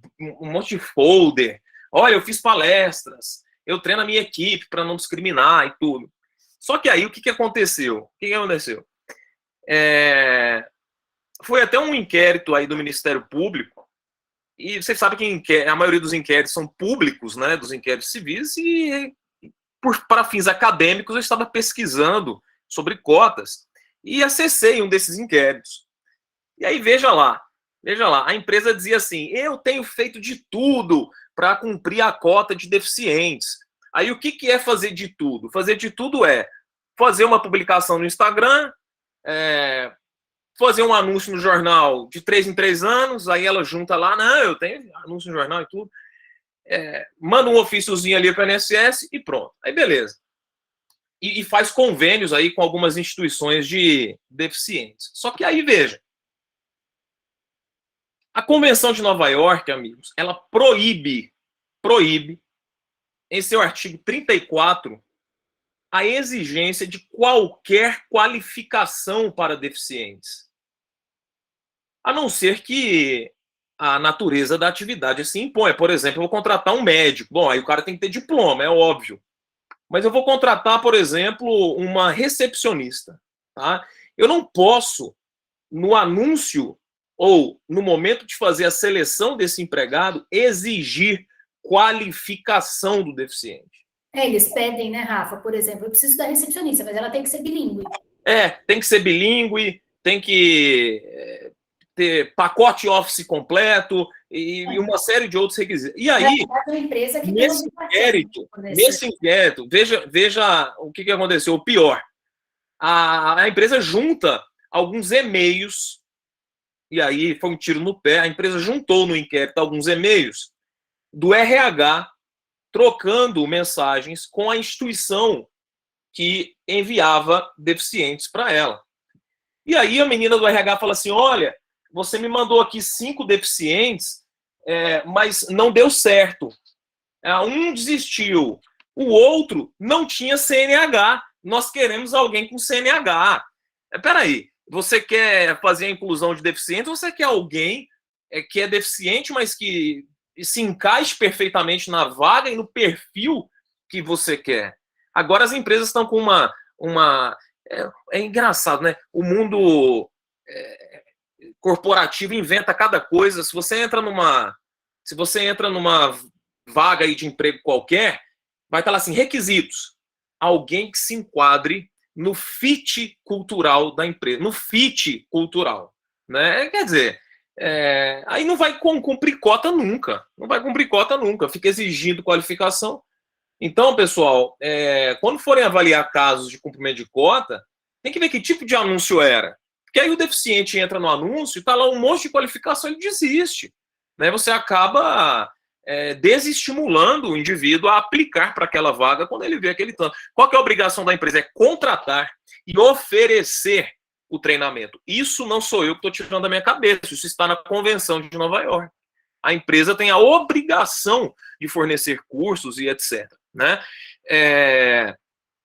de folder. Olha, eu fiz palestras, eu treino a minha equipe para não discriminar e tudo. Só que aí o que aconteceu? Foi até um inquérito aí do Ministério Público, e vocês sabem que a maioria dos inquéritos são públicos, né? Dos inquéritos civis, e para fins acadêmicos eu estava pesquisando sobre cotas e acessei um desses inquéritos. E aí, veja lá, a empresa dizia assim: eu tenho feito de tudo para cumprir a cota de deficientes. Aí o que é fazer de tudo? Fazer de tudo é fazer uma publicação no Instagram, fazer um anúncio no jornal de 3 em 3 anos, aí ela junta lá, não, eu tenho anúncio no jornal e tudo, manda um ofíciozinho ali para a INSS e pronto. Aí beleza. E faz convênios aí com algumas instituições de deficientes. Só que aí, veja, a Convenção de Nova York, amigos, ela proíbe, em seu artigo 34, a exigência de qualquer qualificação para deficientes. A não ser que a natureza da atividade assim impõe. Por exemplo, eu vou contratar um médico. Bom, aí o cara tem que ter diploma, é óbvio. Mas eu vou contratar, por exemplo, uma recepcionista. Tá? Eu não posso, no anúncio ou no momento de fazer a seleção desse empregado, exigir qualificação do deficiente. Eles pedem, né, Rafa? Por exemplo, eu preciso da recepcionista, mas ela tem que ser bilíngue. Tem que ser bilíngue, tem que ter pacote Office completo e uma série de outros requisitos. E aí, nesse inquérito, veja o que aconteceu. O pior, a empresa junta alguns e-mails, e aí foi um tiro no pé, a empresa juntou no inquérito alguns e-mails do RH, trocando mensagens com a instituição que enviava deficientes para ela. E aí a menina do RH fala assim: olha, você me mandou aqui 5 deficientes, mas não deu certo. Um desistiu, o outro não tinha CNH. Nós queremos alguém com CNH. Peraí, você quer fazer a inclusão de deficientes ou você quer alguém que é deficiente, mas que se encaixe perfeitamente na vaga e no perfil que você quer? Agora as empresas estão com é engraçado, né? O mundo corporativo inventa cada coisa. Se você entra numa vaga aí de emprego qualquer, vai estar lá assim, requisitos. Alguém que se enquadre no fit cultural da empresa, no fit cultural, né? Quer dizer, aí não vai cumprir cota nunca, fica exigindo qualificação. Então, pessoal, quando forem avaliar casos de cumprimento de cota, tem que ver que tipo de anúncio era. Porque aí o deficiente entra no anúncio e está lá um monte de qualificação, ele desiste. Né? Você acaba desestimulando o indivíduo a aplicar para aquela vaga quando ele vê aquele tanto. Qual que é a obrigação da empresa? É contratar e oferecer o treinamento. Isso não sou eu que estou tirando da minha cabeça, isso está na Convenção de Nova York. A empresa tem a obrigação de fornecer cursos e etc. Né?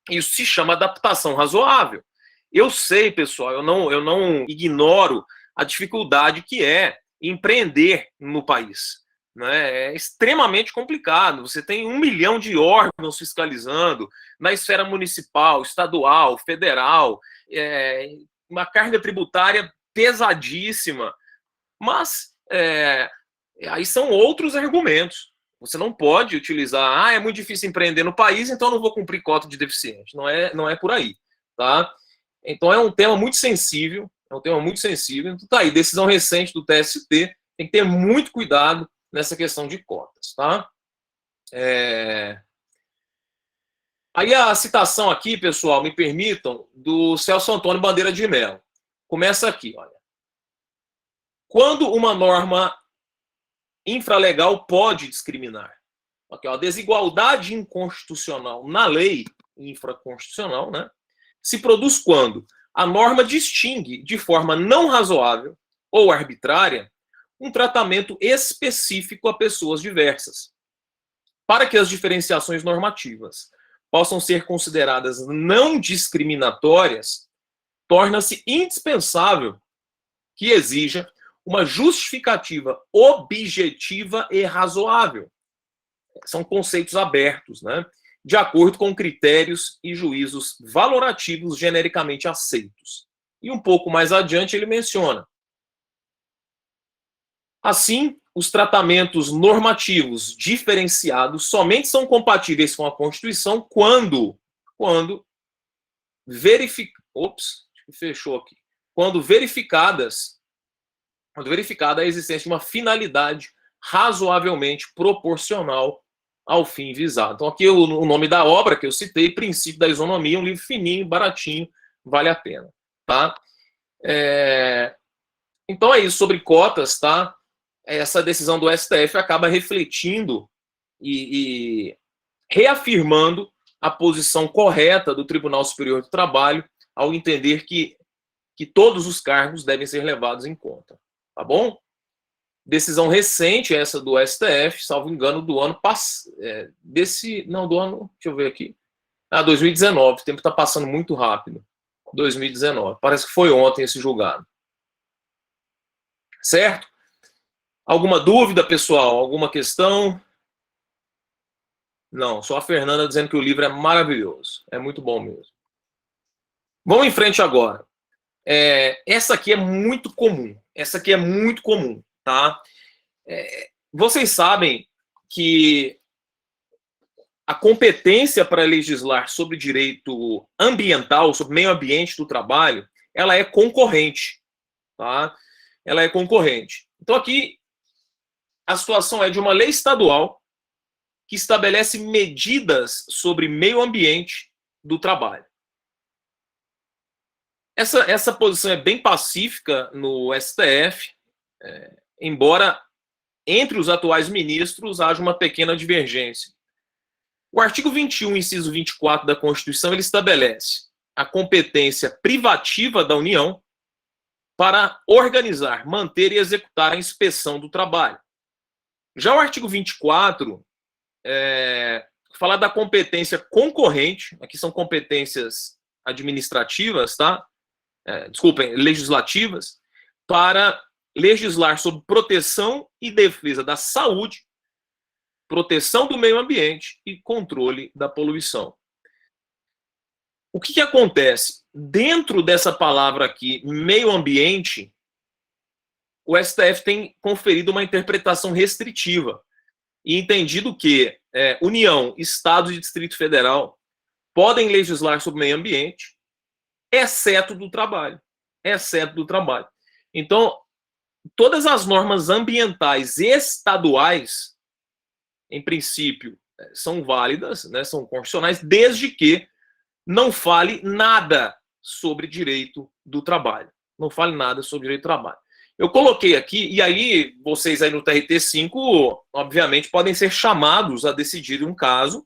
Isso se chama adaptação razoável. Eu sei, pessoal, eu não ignoro a dificuldade que é empreender no país. Né? É extremamente complicado. Você tem 1 milhão de órgãos fiscalizando na esfera municipal, estadual, federal, uma carga tributária pesadíssima. Mas aí são outros argumentos. Você não pode utilizar, é muito difícil empreender no país, então eu não vou cumprir cota de deficiente. Não é por aí. Tá? Então é um tema muito sensível. Então tá aí, decisão recente do TST, tem que ter muito cuidado nessa questão de cotas, tá? Aí a citação aqui, pessoal, me permitam, do Celso Antônio Bandeira de Mello. Começa aqui, olha. Quando uma norma infralegal pode discriminar? Aqui, ó, a desigualdade inconstitucional na lei infraconstitucional, né, se produz quando a norma distingue de forma não razoável ou arbitrária um tratamento específico a pessoas diversas. Para que as diferenciações normativas possam ser consideradas não discriminatórias, torna-se indispensável que exija uma justificativa objetiva e razoável. São conceitos abertos, né? De acordo com critérios e juízos valorativos genericamente aceitos. E um pouco mais adiante ele menciona: assim, os tratamentos normativos diferenciados somente são compatíveis com a Constituição quando verificada a existência de uma finalidade razoavelmente proporcional ao fim visado. Então aqui o nome da obra que eu citei, Princípio da Isonomia, um livro fininho, baratinho, vale a pena. Tá? Então é isso sobre cotas, tá? Essa decisão do STF acaba refletindo e reafirmando a posição correta do Tribunal Superior do Trabalho ao entender que todos os cargos devem ser levados em conta. Tá bom? Decisão recente essa do STF, salvo engano, do ano passado. Deixa eu ver aqui. 2019. O tempo está passando muito rápido. 2019. Parece que foi ontem esse julgado. Certo? Alguma dúvida, pessoal? Alguma questão? Não, só a Fernanda dizendo que o livro é maravilhoso. É muito bom mesmo. Vamos em frente agora. Essa aqui é muito comum. Tá? Vocês sabem que a competência para legislar sobre direito ambiental, sobre meio ambiente do trabalho, ela é concorrente. Tá? Ela é concorrente. Então aqui a situação é de uma lei estadual que estabelece medidas sobre meio ambiente do trabalho. Essa posição é bem pacífica no STF, embora entre os atuais ministros haja uma pequena divergência. O artigo 21, inciso 24 da Constituição, ele estabelece a competência privativa da União para organizar, manter e executar a inspeção do trabalho. Já o artigo 24 fala da competência concorrente, aqui são competências administrativas, tá? legislativas para legislar sobre proteção e defesa da saúde, proteção do meio ambiente e controle da poluição. O que acontece? Dentro dessa palavra aqui, meio ambiente, o STF tem conferido uma interpretação restritiva e entendido que União, Estados e Distrito Federal podem legislar sobre o meio ambiente, exceto do trabalho. Exceto do trabalho. Então, todas as normas ambientais estaduais, em princípio, são válidas, né, são constitucionais, desde que não fale nada sobre direito do trabalho. Não fale nada sobre direito do trabalho. Eu coloquei aqui, e aí vocês aí no TRT5, obviamente, podem ser chamados a decidir um caso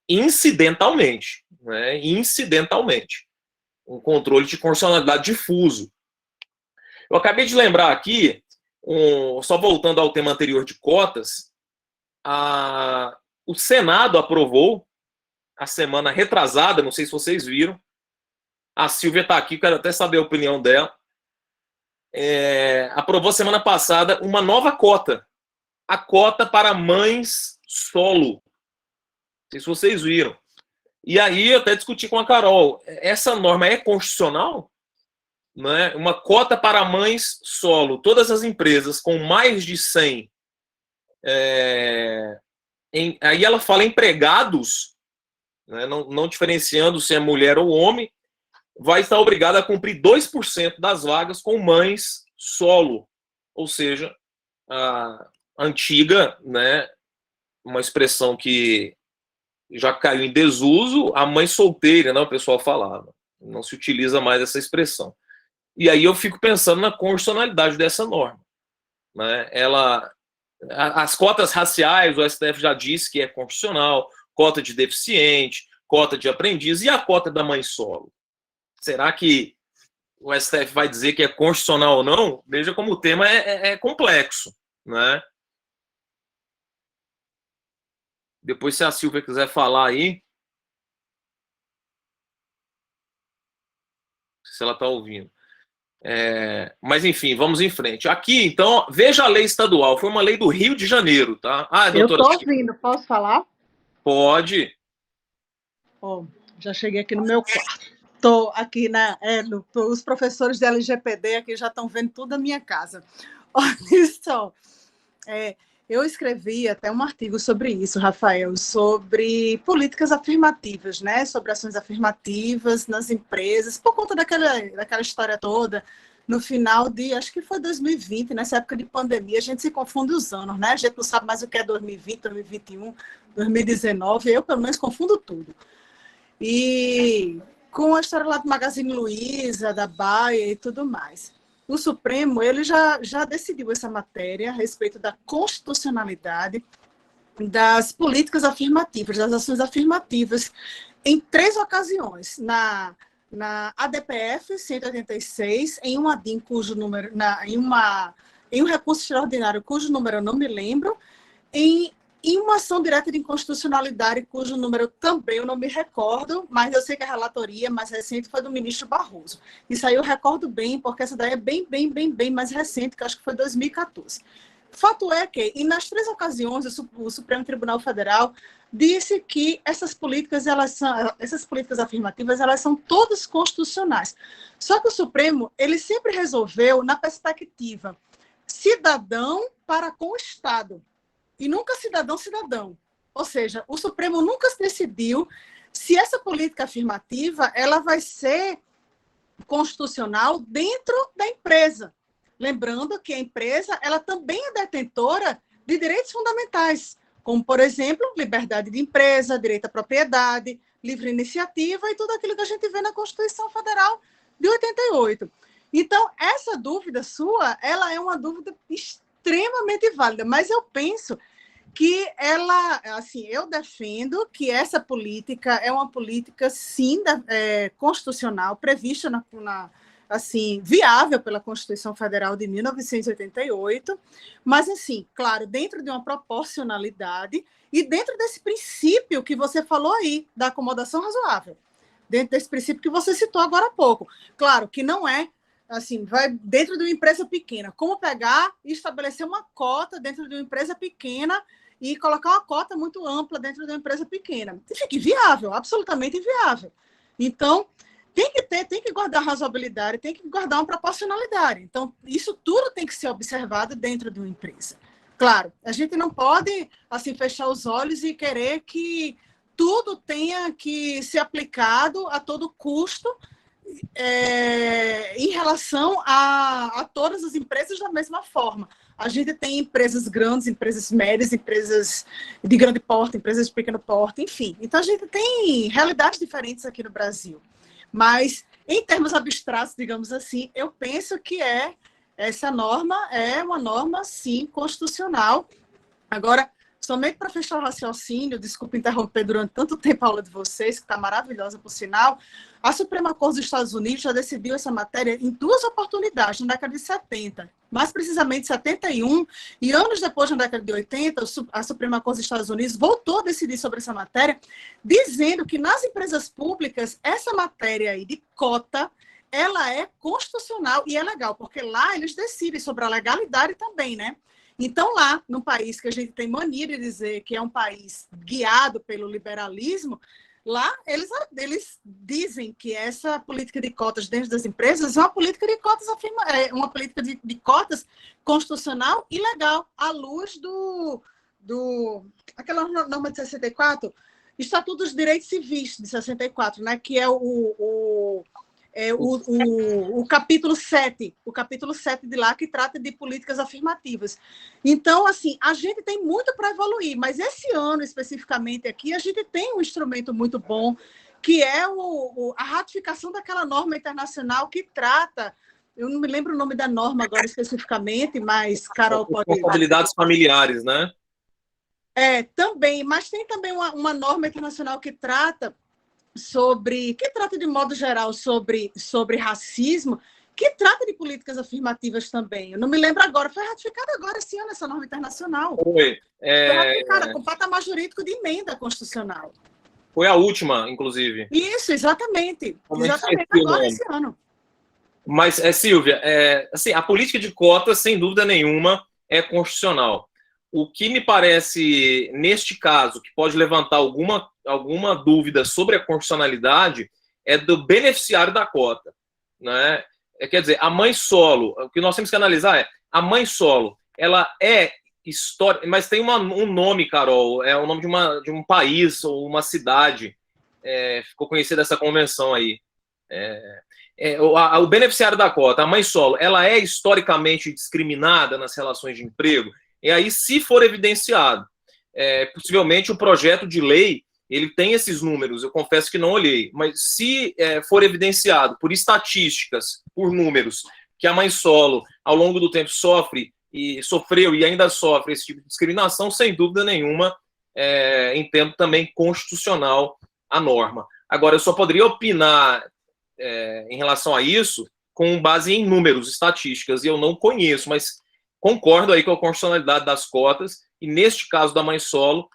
incidentalmente, né, incidentalmente. Um controle de constitucionalidade difuso. Eu acabei de lembrar aqui, só voltando ao tema anterior de cotas, o Senado aprovou, a semana retrasada, não sei se vocês viram, a Silvia está aqui, quero até saber a opinião dela, aprovou semana passada uma nova cota, a cota para mães solo. Não sei se vocês viram. E aí eu até discuti com a Carol, essa norma é constitucional? Né? Uma cota para mães solo. Todas as empresas com mais de 100, aí ela fala empregados, né? Não diferenciando se é mulher ou homem, vai estar obrigada a cumprir 2% das vagas com mães solo. Ou seja, a antiga, né, uma expressão que já caiu em desuso, a mãe solteira, né, o pessoal falava. Não se utiliza mais essa expressão. E aí eu fico pensando na constitucionalidade dessa norma. Né? As cotas raciais, o STF já disse que é constitucional, cota de deficiente, cota de aprendiz, e a cota da mãe solo? Será que o STF vai dizer que é constitucional ou não? Veja como o tema é complexo. Né? Depois, se a Silvia quiser falar aí, se ela está ouvindo. Mas, enfim, vamos em frente. Aqui, então, veja a lei estadual. Foi uma lei do Rio de Janeiro, tá? Eu estou ouvindo, posso falar? Pode. Já cheguei aqui no meu quarto. Estou aqui os professores da LGPD aqui já estão vendo tudo a minha casa. Olha só, eu escrevi até um artigo sobre isso, Rafael, sobre políticas afirmativas, né? Sobre ações afirmativas nas empresas, por conta daquela história toda, no final de, acho que foi 2020, nessa época de pandemia, a gente se confunde os anos, né? A gente não sabe mais o que é 2020, 2021, 2019, eu pelo menos confundo tudo. E com a história lá do Magazine Luiza, da Baia e tudo mais. O Supremo ele já decidiu essa matéria a respeito da constitucionalidade das políticas afirmativas, das ações afirmativas, em 3 ocasiões. Na ADPF 186, em um ADIM cujo número, em um recurso extraordinário cujo número eu não me lembro, em uma ação direta de inconstitucionalidade cujo número também eu não me recordo, mas eu sei que a relatoria mais recente foi do ministro Barroso. Isso aí eu recordo bem, porque essa daí é bem mais recente, que eu acho que foi 2014. Fato é que, e nas 3 ocasiões, o Supremo Tribunal Federal disse que essas políticas afirmativas, elas são todas constitucionais. Só que o Supremo, ele sempre resolveu na perspectiva cidadão para com o Estado. E nunca cidadão. Ou seja, o Supremo nunca se decidiu se essa política afirmativa ela vai ser constitucional dentro da empresa. Lembrando que a empresa ela também é detentora de direitos fundamentais, como, por exemplo, liberdade de empresa, direito à propriedade, livre iniciativa e tudo aquilo que a gente vê na Constituição Federal de 88. Então, essa dúvida sua, ela é uma dúvida extremamente válida, mas eu penso que ela, assim, eu defendo que essa política é uma política, sim, constitucional, prevista assim, viável pela Constituição Federal de 1988, mas, assim, claro, dentro de uma proporcionalidade e dentro desse princípio que você falou aí, da acomodação razoável. dentro desse princípio que você citou agora há pouco. Claro que não é assim, vai dentro de uma empresa pequena. Como pegar e estabelecer uma cota dentro de uma empresa pequena e colocar uma cota muito ampla dentro de uma empresa pequena? Fica inviável, absolutamente inviável. Então, tem que guardar razoabilidade, tem que guardar uma proporcionalidade. Então, isso tudo tem que ser observado dentro de uma empresa. Claro, a gente não pode assim fechar os olhos e querer que tudo tenha que ser aplicado a todo custo em relação a todas as empresas da mesma forma. A gente tem empresas grandes, empresas médias, empresas de grande porte, empresas de pequeno porte, enfim. Então, a gente tem realidades diferentes aqui no Brasil. Mas, em termos abstratos, digamos assim, eu penso que essa norma é uma norma, sim, constitucional. Agora, somente para fechar o raciocínio, desculpa interromper durante tanto tempo a aula de vocês, que está maravilhosa, por sinal, a Suprema Corte dos Estados Unidos já decidiu essa matéria em 2 oportunidades, na década de 70, mais precisamente 71, e anos depois, na década de 80, a Suprema Corte dos Estados Unidos voltou a decidir sobre essa matéria, dizendo que nas empresas públicas, essa matéria aí de cota, ela é constitucional e é legal, porque lá eles decidem sobre a legalidade também, né? Então, lá, num país que a gente tem mania de dizer que é um país guiado pelo liberalismo, lá eles dizem que essa política de cotas dentro das empresas é uma política de cotas, uma política de cotas constitucional e legal, à luz aquela norma de 64, Estatuto dos Direitos Civis de 64, né, que é o capítulo 7, de lá, que trata de políticas afirmativas. Então, assim, a gente tem muito para evoluir, mas esse ano, especificamente aqui, a gente tem um instrumento muito bom, que é a ratificação daquela norma internacional que trata, eu não me lembro o nome da norma agora especificamente, mas Carol pode... Responsabilidades familiares, né? Também, mas tem também uma norma internacional que trata de modo geral sobre racismo, que trata de políticas afirmativas também. Eu não me lembro agora, foi ratificada agora esse ano essa norma internacional. Foi ratificada com patamar jurídico de emenda constitucional. Foi a última, inclusive. Isso, exatamente. Exatamente agora esse ano. Mas, Silvia, assim, a política de cotas, sem dúvida nenhuma, é constitucional. O que me parece, neste caso, que pode levantar alguma dúvida sobre a constitucionalidade é do beneficiário da cota, né? Quer dizer, a mãe solo, o que nós temos que analisar a mãe solo, ela é histórica, mas tem um nome, Carol, é o nome de um país ou uma cidade, ficou conhecida essa convenção aí. O beneficiário da cota, a mãe solo, ela é historicamente discriminada nas relações de emprego. E aí, se for evidenciado, possivelmente o projeto de lei, ele tem esses números, eu confesso que não olhei, mas se for evidenciado por estatísticas, por números, que a mãe solo, ao longo do tempo, sofreu e ainda sofre esse tipo de discriminação, sem dúvida nenhuma, entendo também constitucional a norma. Agora, eu só poderia opinar em relação a isso com base em números, estatísticas, e eu não conheço, mas concordo aí com a constitucionalidade das cotas, e neste caso da mãe solo,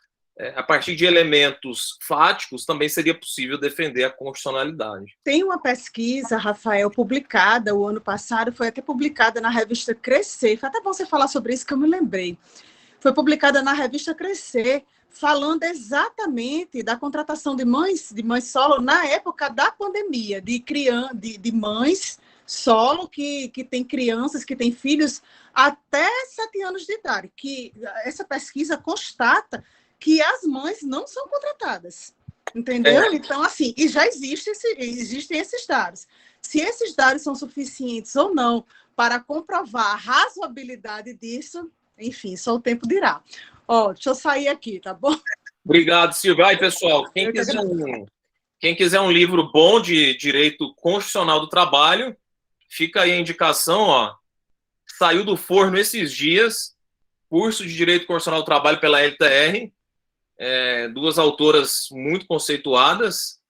a partir de elementos fáticos, também seria possível defender a constitucionalidade. Tem uma pesquisa, Rafael, publicada o ano passado, foi até publicada na revista Crescer, foi até bom você falar sobre isso que eu me lembrei. Foi publicada na revista Crescer, falando exatamente da contratação de mães solo na época da pandemia, de mães solo que tem crianças, que têm filhos até 7 anos de idade, que essa pesquisa constata que as mães não são contratadas, entendeu? Então, assim, e já existem esses dados. Se esses dados são suficientes ou não para comprovar a razoabilidade disso, enfim, só o tempo dirá. Deixa eu sair aqui, tá bom? Obrigado, Silvia. Aí, pessoal, quem quiser um livro bom de direito constitucional do trabalho, fica aí a indicação, saiu do forno esses dias, curso de Direito Constitucional do Trabalho pela LTR, 2 autoras muito conceituadas,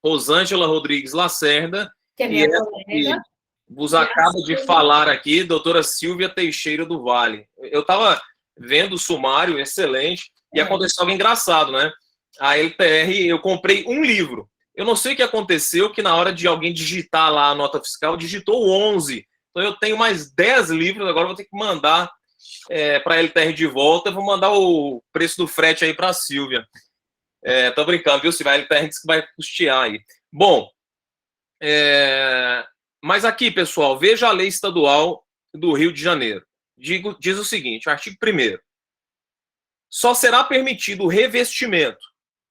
Rosângela Rodrigues Lacerda, que é minha colega, vos acaba de falar aqui, doutora Silvia Teixeira do Vale. Eu estava vendo o sumário, excelente, e aconteceu algo engraçado, né? A LTR, eu comprei um livro, Eu não sei o que aconteceu, que na hora de alguém digitar lá a nota fiscal, digitou 11. Então eu tenho mais 10 livros, agora eu vou ter que mandar para a LTR de volta. Eu vou mandar o preço do frete aí para a Silvia. Tô brincando, viu, Silvia? A LTR disse que vai custear aí. Bom, mas aqui, pessoal, veja a lei estadual do Rio de Janeiro. Diz o seguinte, artigo 1º. Só será permitido o revestimento,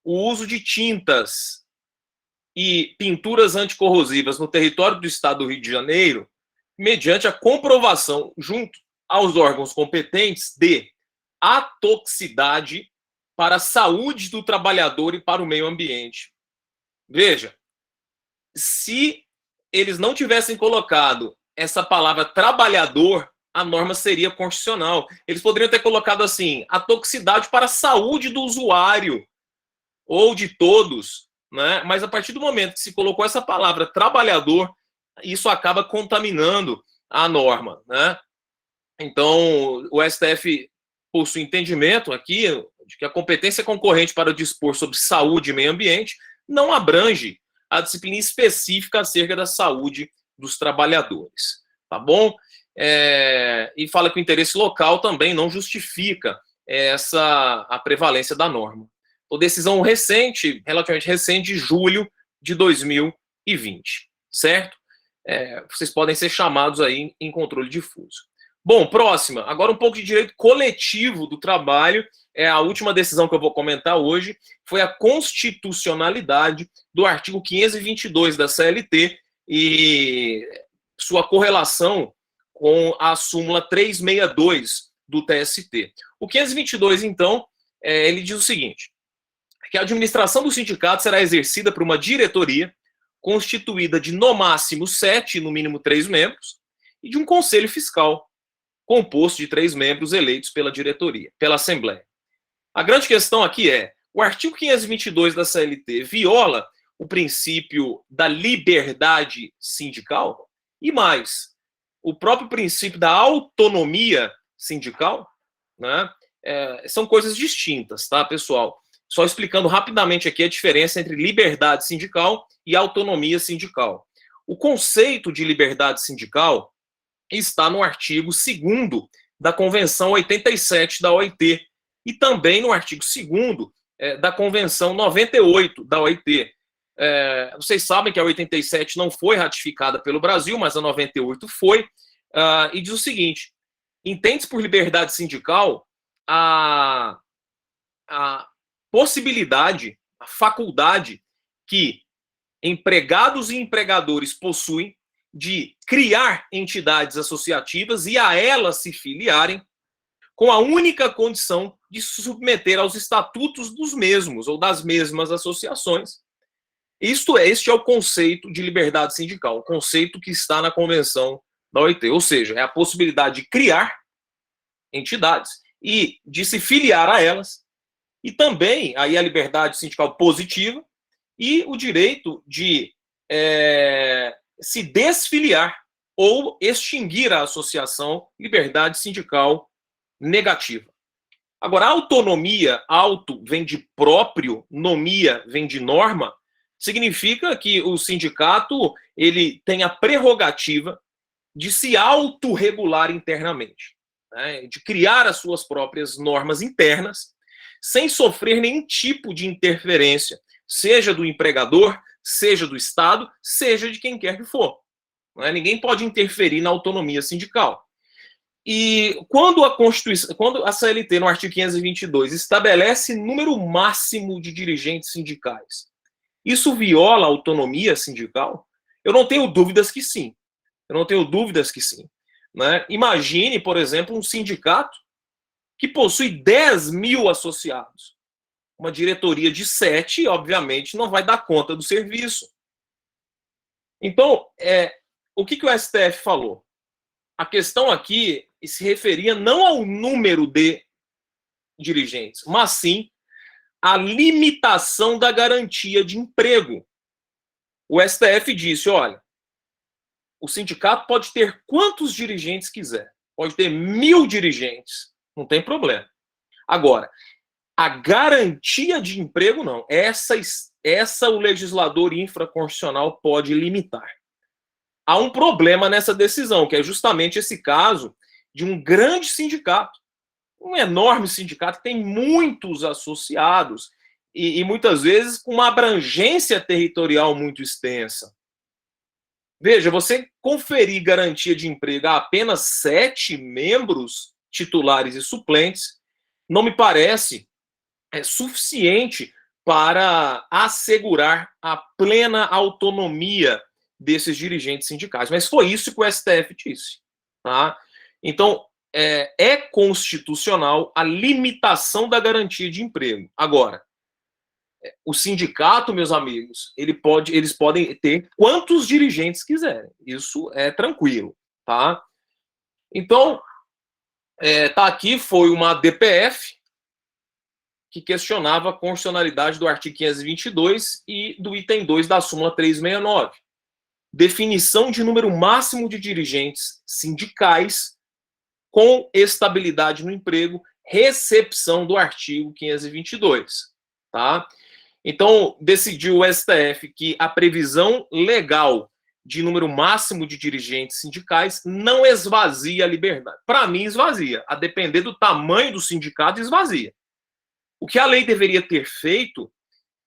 o uso de tintas e pinturas anticorrosivas no território do Estado do Rio de Janeiro, mediante a comprovação, junto aos órgãos competentes, de atoxicidade para a saúde do trabalhador e para o meio ambiente. Veja, se eles não tivessem colocado essa palavra trabalhador, a norma seria constitucional. Eles poderiam ter colocado assim, a toxicidade para a saúde do usuário ou de todos, né? Mas a partir do momento que se colocou essa palavra trabalhador, isso acaba contaminando a norma, né? Então, o STF possui entendimento aqui de que a competência concorrente para dispor sobre saúde e meio ambiente não abrange a disciplina específica acerca da saúde dos trabalhadores, tá bom? E fala que o interesse local também não justifica a prevalência da norma. Então, decisão recente, relativamente recente, de julho de 2020, certo? Vocês podem ser chamados aí em controle difuso. Bom, próxima. Agora um pouco de direito coletivo do trabalho. A última decisão que eu vou comentar hoje foi a constitucionalidade do artigo 522 da CLT e sua correlação com a súmula 362 do TST. O 522, então, ele diz o seguinte, que a administração do sindicato será exercida por uma diretoria constituída de, no máximo, 7, no mínimo 3 membros, e de um conselho fiscal, composto de 3 membros eleitos pela diretoria, pela Assembleia. A grande questão aqui o artigo 522 da CLT viola o princípio da liberdade sindical e mais, o próprio princípio da autonomia sindical, né? São coisas distintas, tá, pessoal? Só explicando rapidamente aqui a diferença entre liberdade sindical e autonomia sindical. O conceito de liberdade sindical está no artigo 2º da Convenção 87 da OIT e também no artigo 2º da Convenção 98 da OIT. Vocês sabem que a 87 não foi ratificada pelo Brasil, mas a 98 foi, e diz o seguinte, entende-se por liberdade sindical a possibilidade, a faculdade que empregados e empregadores possuem de criar entidades associativas e a elas se filiarem com a única condição de se submeter aos estatutos dos mesmos ou das mesmas associações. Este é o conceito de liberdade sindical, o conceito que está na Convenção da OIT, ou seja, é a possibilidade de criar entidades e de se filiar a elas, e também aí a liberdade sindical positiva e o direito de se desfiliar ou extinguir a associação, liberdade sindical negativa. Agora, a autonomia, auto vem de próprio, nomia vem de norma, significa que o sindicato ele tem a prerrogativa de se autorregular internamente, né, de criar as suas próprias normas internas, sem sofrer nenhum tipo de interferência, seja do empregador, seja do Estado, seja de quem quer que for. Né? Ninguém pode interferir na autonomia sindical. E quando a CLT, no artigo 522, estabelece número máximo de dirigentes sindicais, isso viola a autonomia sindical? Eu não tenho dúvidas que sim. Né? Imagine, por exemplo, um sindicato que possui 10 mil associados. Uma diretoria de 7, obviamente, não vai dar conta do serviço. Então, o que o STF falou? A questão aqui se referia não ao número de dirigentes, mas sim à limitação da garantia de emprego. O STF disse, olha, o sindicato pode ter quantos dirigentes quiser. Pode ter 1000 dirigentes. Não tem problema. Agora, a garantia de emprego, não. Essa essa o legislador infraconstitucional pode limitar. Há um problema nessa decisão, que é justamente esse caso de um grande sindicato, um enorme sindicato que tem muitos associados e muitas vezes com uma abrangência territorial muito extensa. Veja, você conferir garantia de emprego a apenas 7 membros titulares e suplentes não me parece suficiente para assegurar a plena autonomia desses dirigentes sindicais. Mas foi isso que o STF disse. Tá? Então, é constitucional a limitação da garantia de emprego. Agora, o sindicato, meus amigos, eles podem ter quantos dirigentes quiserem. Isso é tranquilo. Tá? Então, tá aqui, foi uma DPF que questionava a constitucionalidade do artigo 522 e do item 2 da súmula 369. Definição de número máximo de dirigentes sindicais com estabilidade no emprego, recepção do artigo 522. Tá? Então, decidiu o STF que a previsão legal de número máximo de dirigentes sindicais não esvazia a liberdade. Para mim, esvazia. A depender do tamanho do sindicato, esvazia. O que a lei deveria ter feito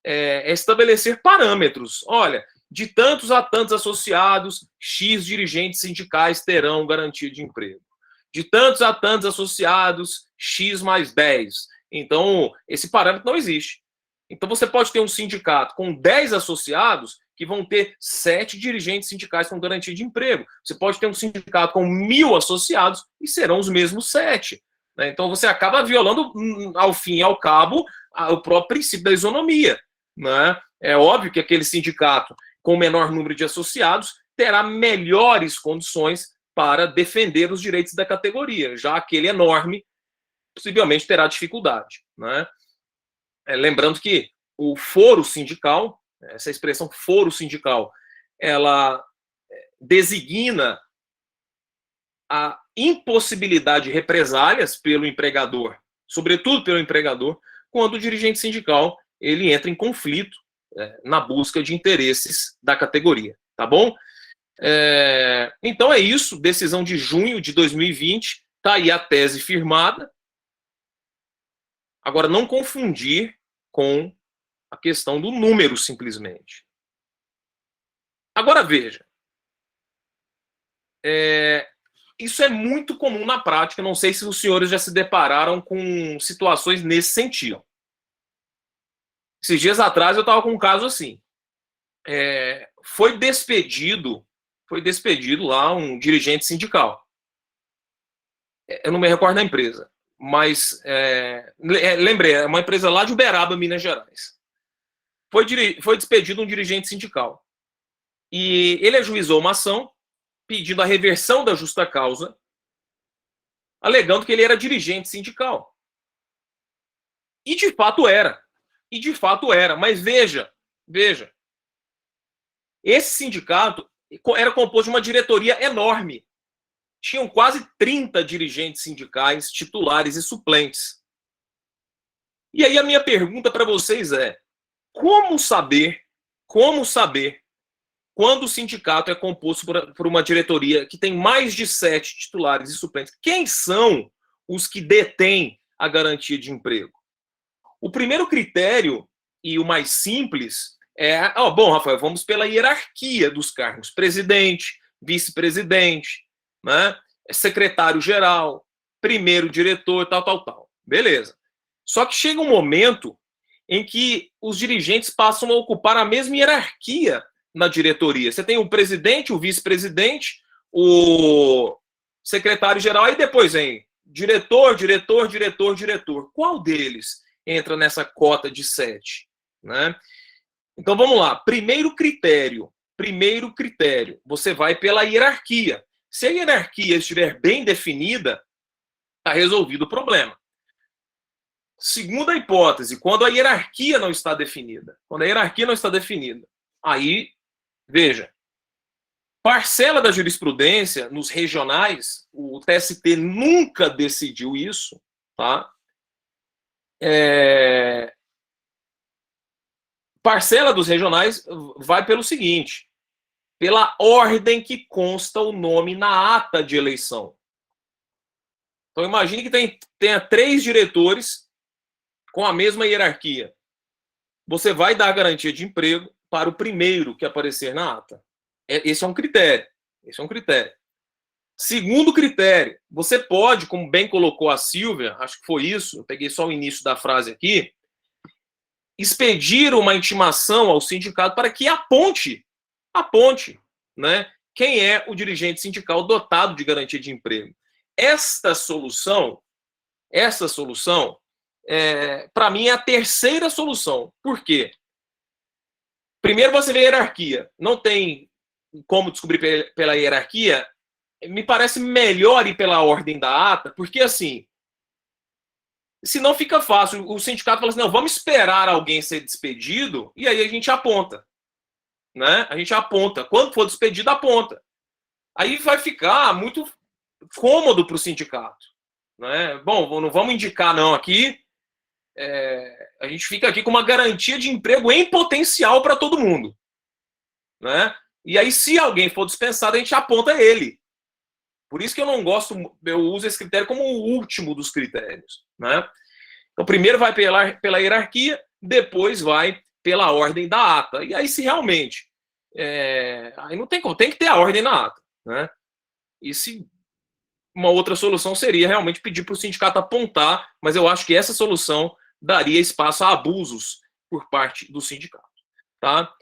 é estabelecer parâmetros. Olha, de tantos a tantos associados, X dirigentes sindicais terão garantia de emprego. De tantos a tantos associados, X mais 10. Então, esse parâmetro não existe. Então, você pode ter um sindicato com 10 associados que vão ter 7 dirigentes sindicais com garantia de emprego. Você pode ter um sindicato com 1.000 associados e serão os mesmos 7. Né? Então, você acaba violando, ao fim e ao cabo, o próprio princípio da isonomia. Né? É óbvio que aquele sindicato com menor número de associados terá melhores condições para defender os direitos da categoria, já aquele enorme possivelmente terá dificuldade. Né? Lembrando que o foro sindical, essa expressão foro sindical, ela designa a impossibilidade de represálias pelo empregador, sobretudo pelo empregador, quando o dirigente sindical ele entra em conflito na busca de interesses da categoria, tá bom? Então é isso, decisão de junho de 2020, tá aí a tese firmada. Agora, não confundir com a questão do número, simplesmente. Agora, veja. Isso é muito comum na prática. Não sei se os senhores já se depararam com situações nesse sentido. Esses dias atrás eu estava com um caso assim. Foi despedido lá um dirigente sindical. Eu não me recordo da empresa. Mas, lembrei, é uma empresa lá de Uberaba, Minas Gerais. Foi despedido um dirigente sindical. E ele ajuizou uma ação pedindo a reversão da justa causa, alegando que ele era dirigente sindical. E de fato era. Mas veja, esse sindicato era composto de uma diretoria enorme. Tinham quase 30 dirigentes sindicais, titulares e suplentes. E aí a minha pergunta para vocês é: como saber quando o sindicato é composto por uma diretoria que tem mais de 7 titulares e suplentes? Quem são os que detêm a garantia de emprego? O primeiro critério, e o mais simples, bom, Rafael, vamos pela hierarquia dos cargos: presidente, vice-presidente, né? Secretário-geral, primeiro diretor, tal. Beleza. Só que chega um momento em que os dirigentes passam a ocupar a mesma hierarquia na diretoria. Você tem o presidente, o vice-presidente, o secretário-geral, e depois vem diretor. Qual deles entra nessa cota de 7? Né? Então vamos lá. Primeiro critério, você vai pela hierarquia. Se a hierarquia estiver bem definida, está resolvido o problema. Segunda hipótese, quando a hierarquia não está definida. Aí, veja, parcela da jurisprudência nos regionais, o TST nunca decidiu isso, tá? parcela dos regionais vai pelo seguinte: pela ordem que consta o nome na ata de eleição. Então, imagine que tenha 3 diretores com a mesma hierarquia. Você vai dar garantia de emprego para o primeiro que aparecer na ata. Esse é um critério. Esse é um critério. Segundo critério, você pode, como bem colocou a Silvia, acho que foi isso, eu peguei só o início da frase aqui, expedir uma intimação ao sindicato para que aponte, né, quem é o dirigente sindical dotado de garantia de emprego. Essa solução, para mim, é a terceira solução. Por quê? Primeiro, você vê a hierarquia. Não tem como descobrir pela hierarquia. Me parece melhor ir pela ordem da ata, porque assim, senão fica fácil. O sindicato fala assim, não, vamos esperar alguém ser despedido, e aí a gente aponta. Né? A gente aponta. Quando for despedido, aponta. Aí vai ficar muito cômodo para o sindicato. Né? Bom, não vamos indicar não aqui. A gente fica aqui com uma garantia de emprego em potencial para todo mundo. Né? E aí, se alguém for dispensado, a gente aponta ele. Por isso que eu não gosto, eu uso esse critério como o último dos critérios. Né? Então, primeiro vai pela hierarquia, depois vai pela ordem da ata. E aí, se realmente... aí não tem como, tem que ter a ordem na ata. Né? E se uma outra solução seria realmente pedir para o sindicato apontar, mas eu acho que essa solução daria espaço a abusos por parte do sindicato. Tá?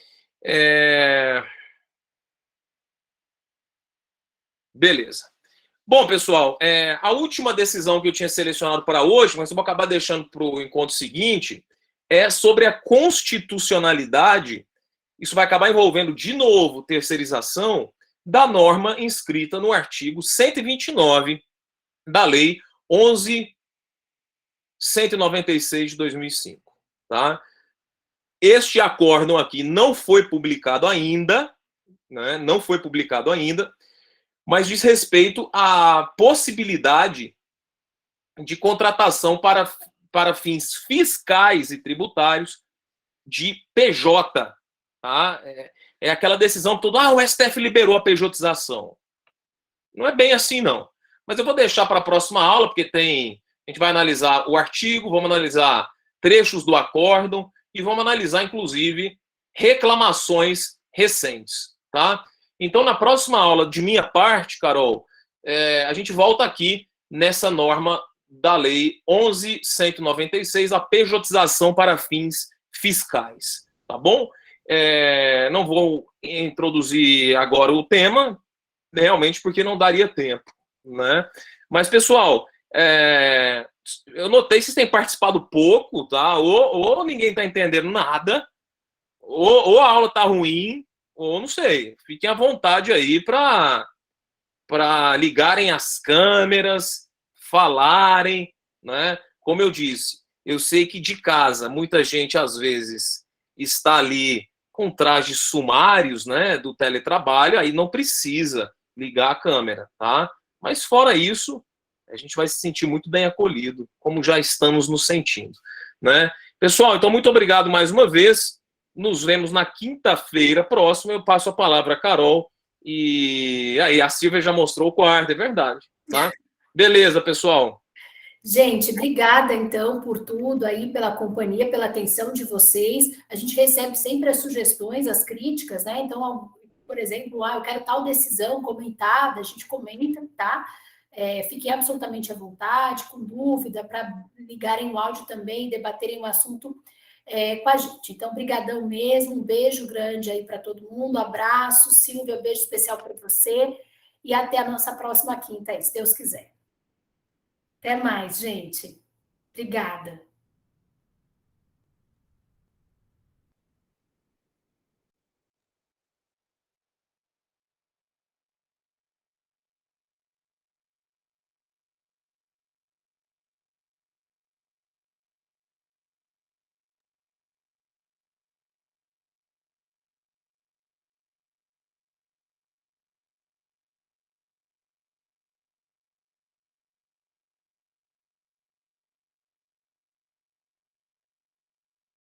Beleza. Bom, pessoal, a última decisão que eu tinha selecionado para hoje, mas eu vou acabar deixando para o encontro seguinte, é sobre a constitucionalidade. Isso vai acabar envolvendo, de novo, terceirização da norma inscrita no artigo 129 da Lei 11.196 de 2005. Tá? Este acórdão aqui não foi publicado ainda, né? Não foi publicado ainda, mas diz respeito à possibilidade de contratação para fins fiscais e tributários de PJ. Tá? É aquela decisão toda, o STF liberou a pejotização. Não é bem assim, não. Mas eu vou deixar para a próxima aula, porque a gente vai analisar o artigo, vamos analisar trechos do acórdão e vamos analisar, inclusive, reclamações recentes. Tá? Então, na próxima aula, de minha parte, Carol, a gente volta aqui nessa norma da Lei 11.196, a pejotização para fins fiscais. Tá bom? Não vou introduzir agora o tema, realmente porque não daria tempo. Né? Mas, pessoal, eu notei que vocês têm participado pouco, tá? Ou ninguém está entendendo nada, ou a aula está ruim, ou não sei. Fiquem à vontade aí para ligarem as câmeras, falarem, né? Como eu disse, eu sei que de casa muita gente às vezes está ali com trajes sumários, né, do teletrabalho, aí não precisa ligar a câmera, tá? Mas fora isso, a gente vai se sentir muito bem acolhido, como já estamos nos sentindo, né? Pessoal, então muito obrigado mais uma vez. Nos vemos na quinta-feira próxima. Eu passo a palavra a Carol. E aí, a Silvia já mostrou o quarto, é verdade. Tá? Beleza, pessoal. Gente, obrigada, então, por tudo aí, pela companhia, pela atenção de vocês. A gente recebe sempre as sugestões, as críticas, né? Então, por exemplo, eu quero tal decisão comentada, a gente comenta, tá? Fiquem absolutamente à vontade, com dúvida, para ligarem o áudio também, debaterem o assunto com a gente. Então, brigadão mesmo, um beijo grande aí para todo mundo, abraço, Silvia, beijo especial para você, e até a nossa próxima quinta aí, se Deus quiser. Até mais, gente. Obrigada.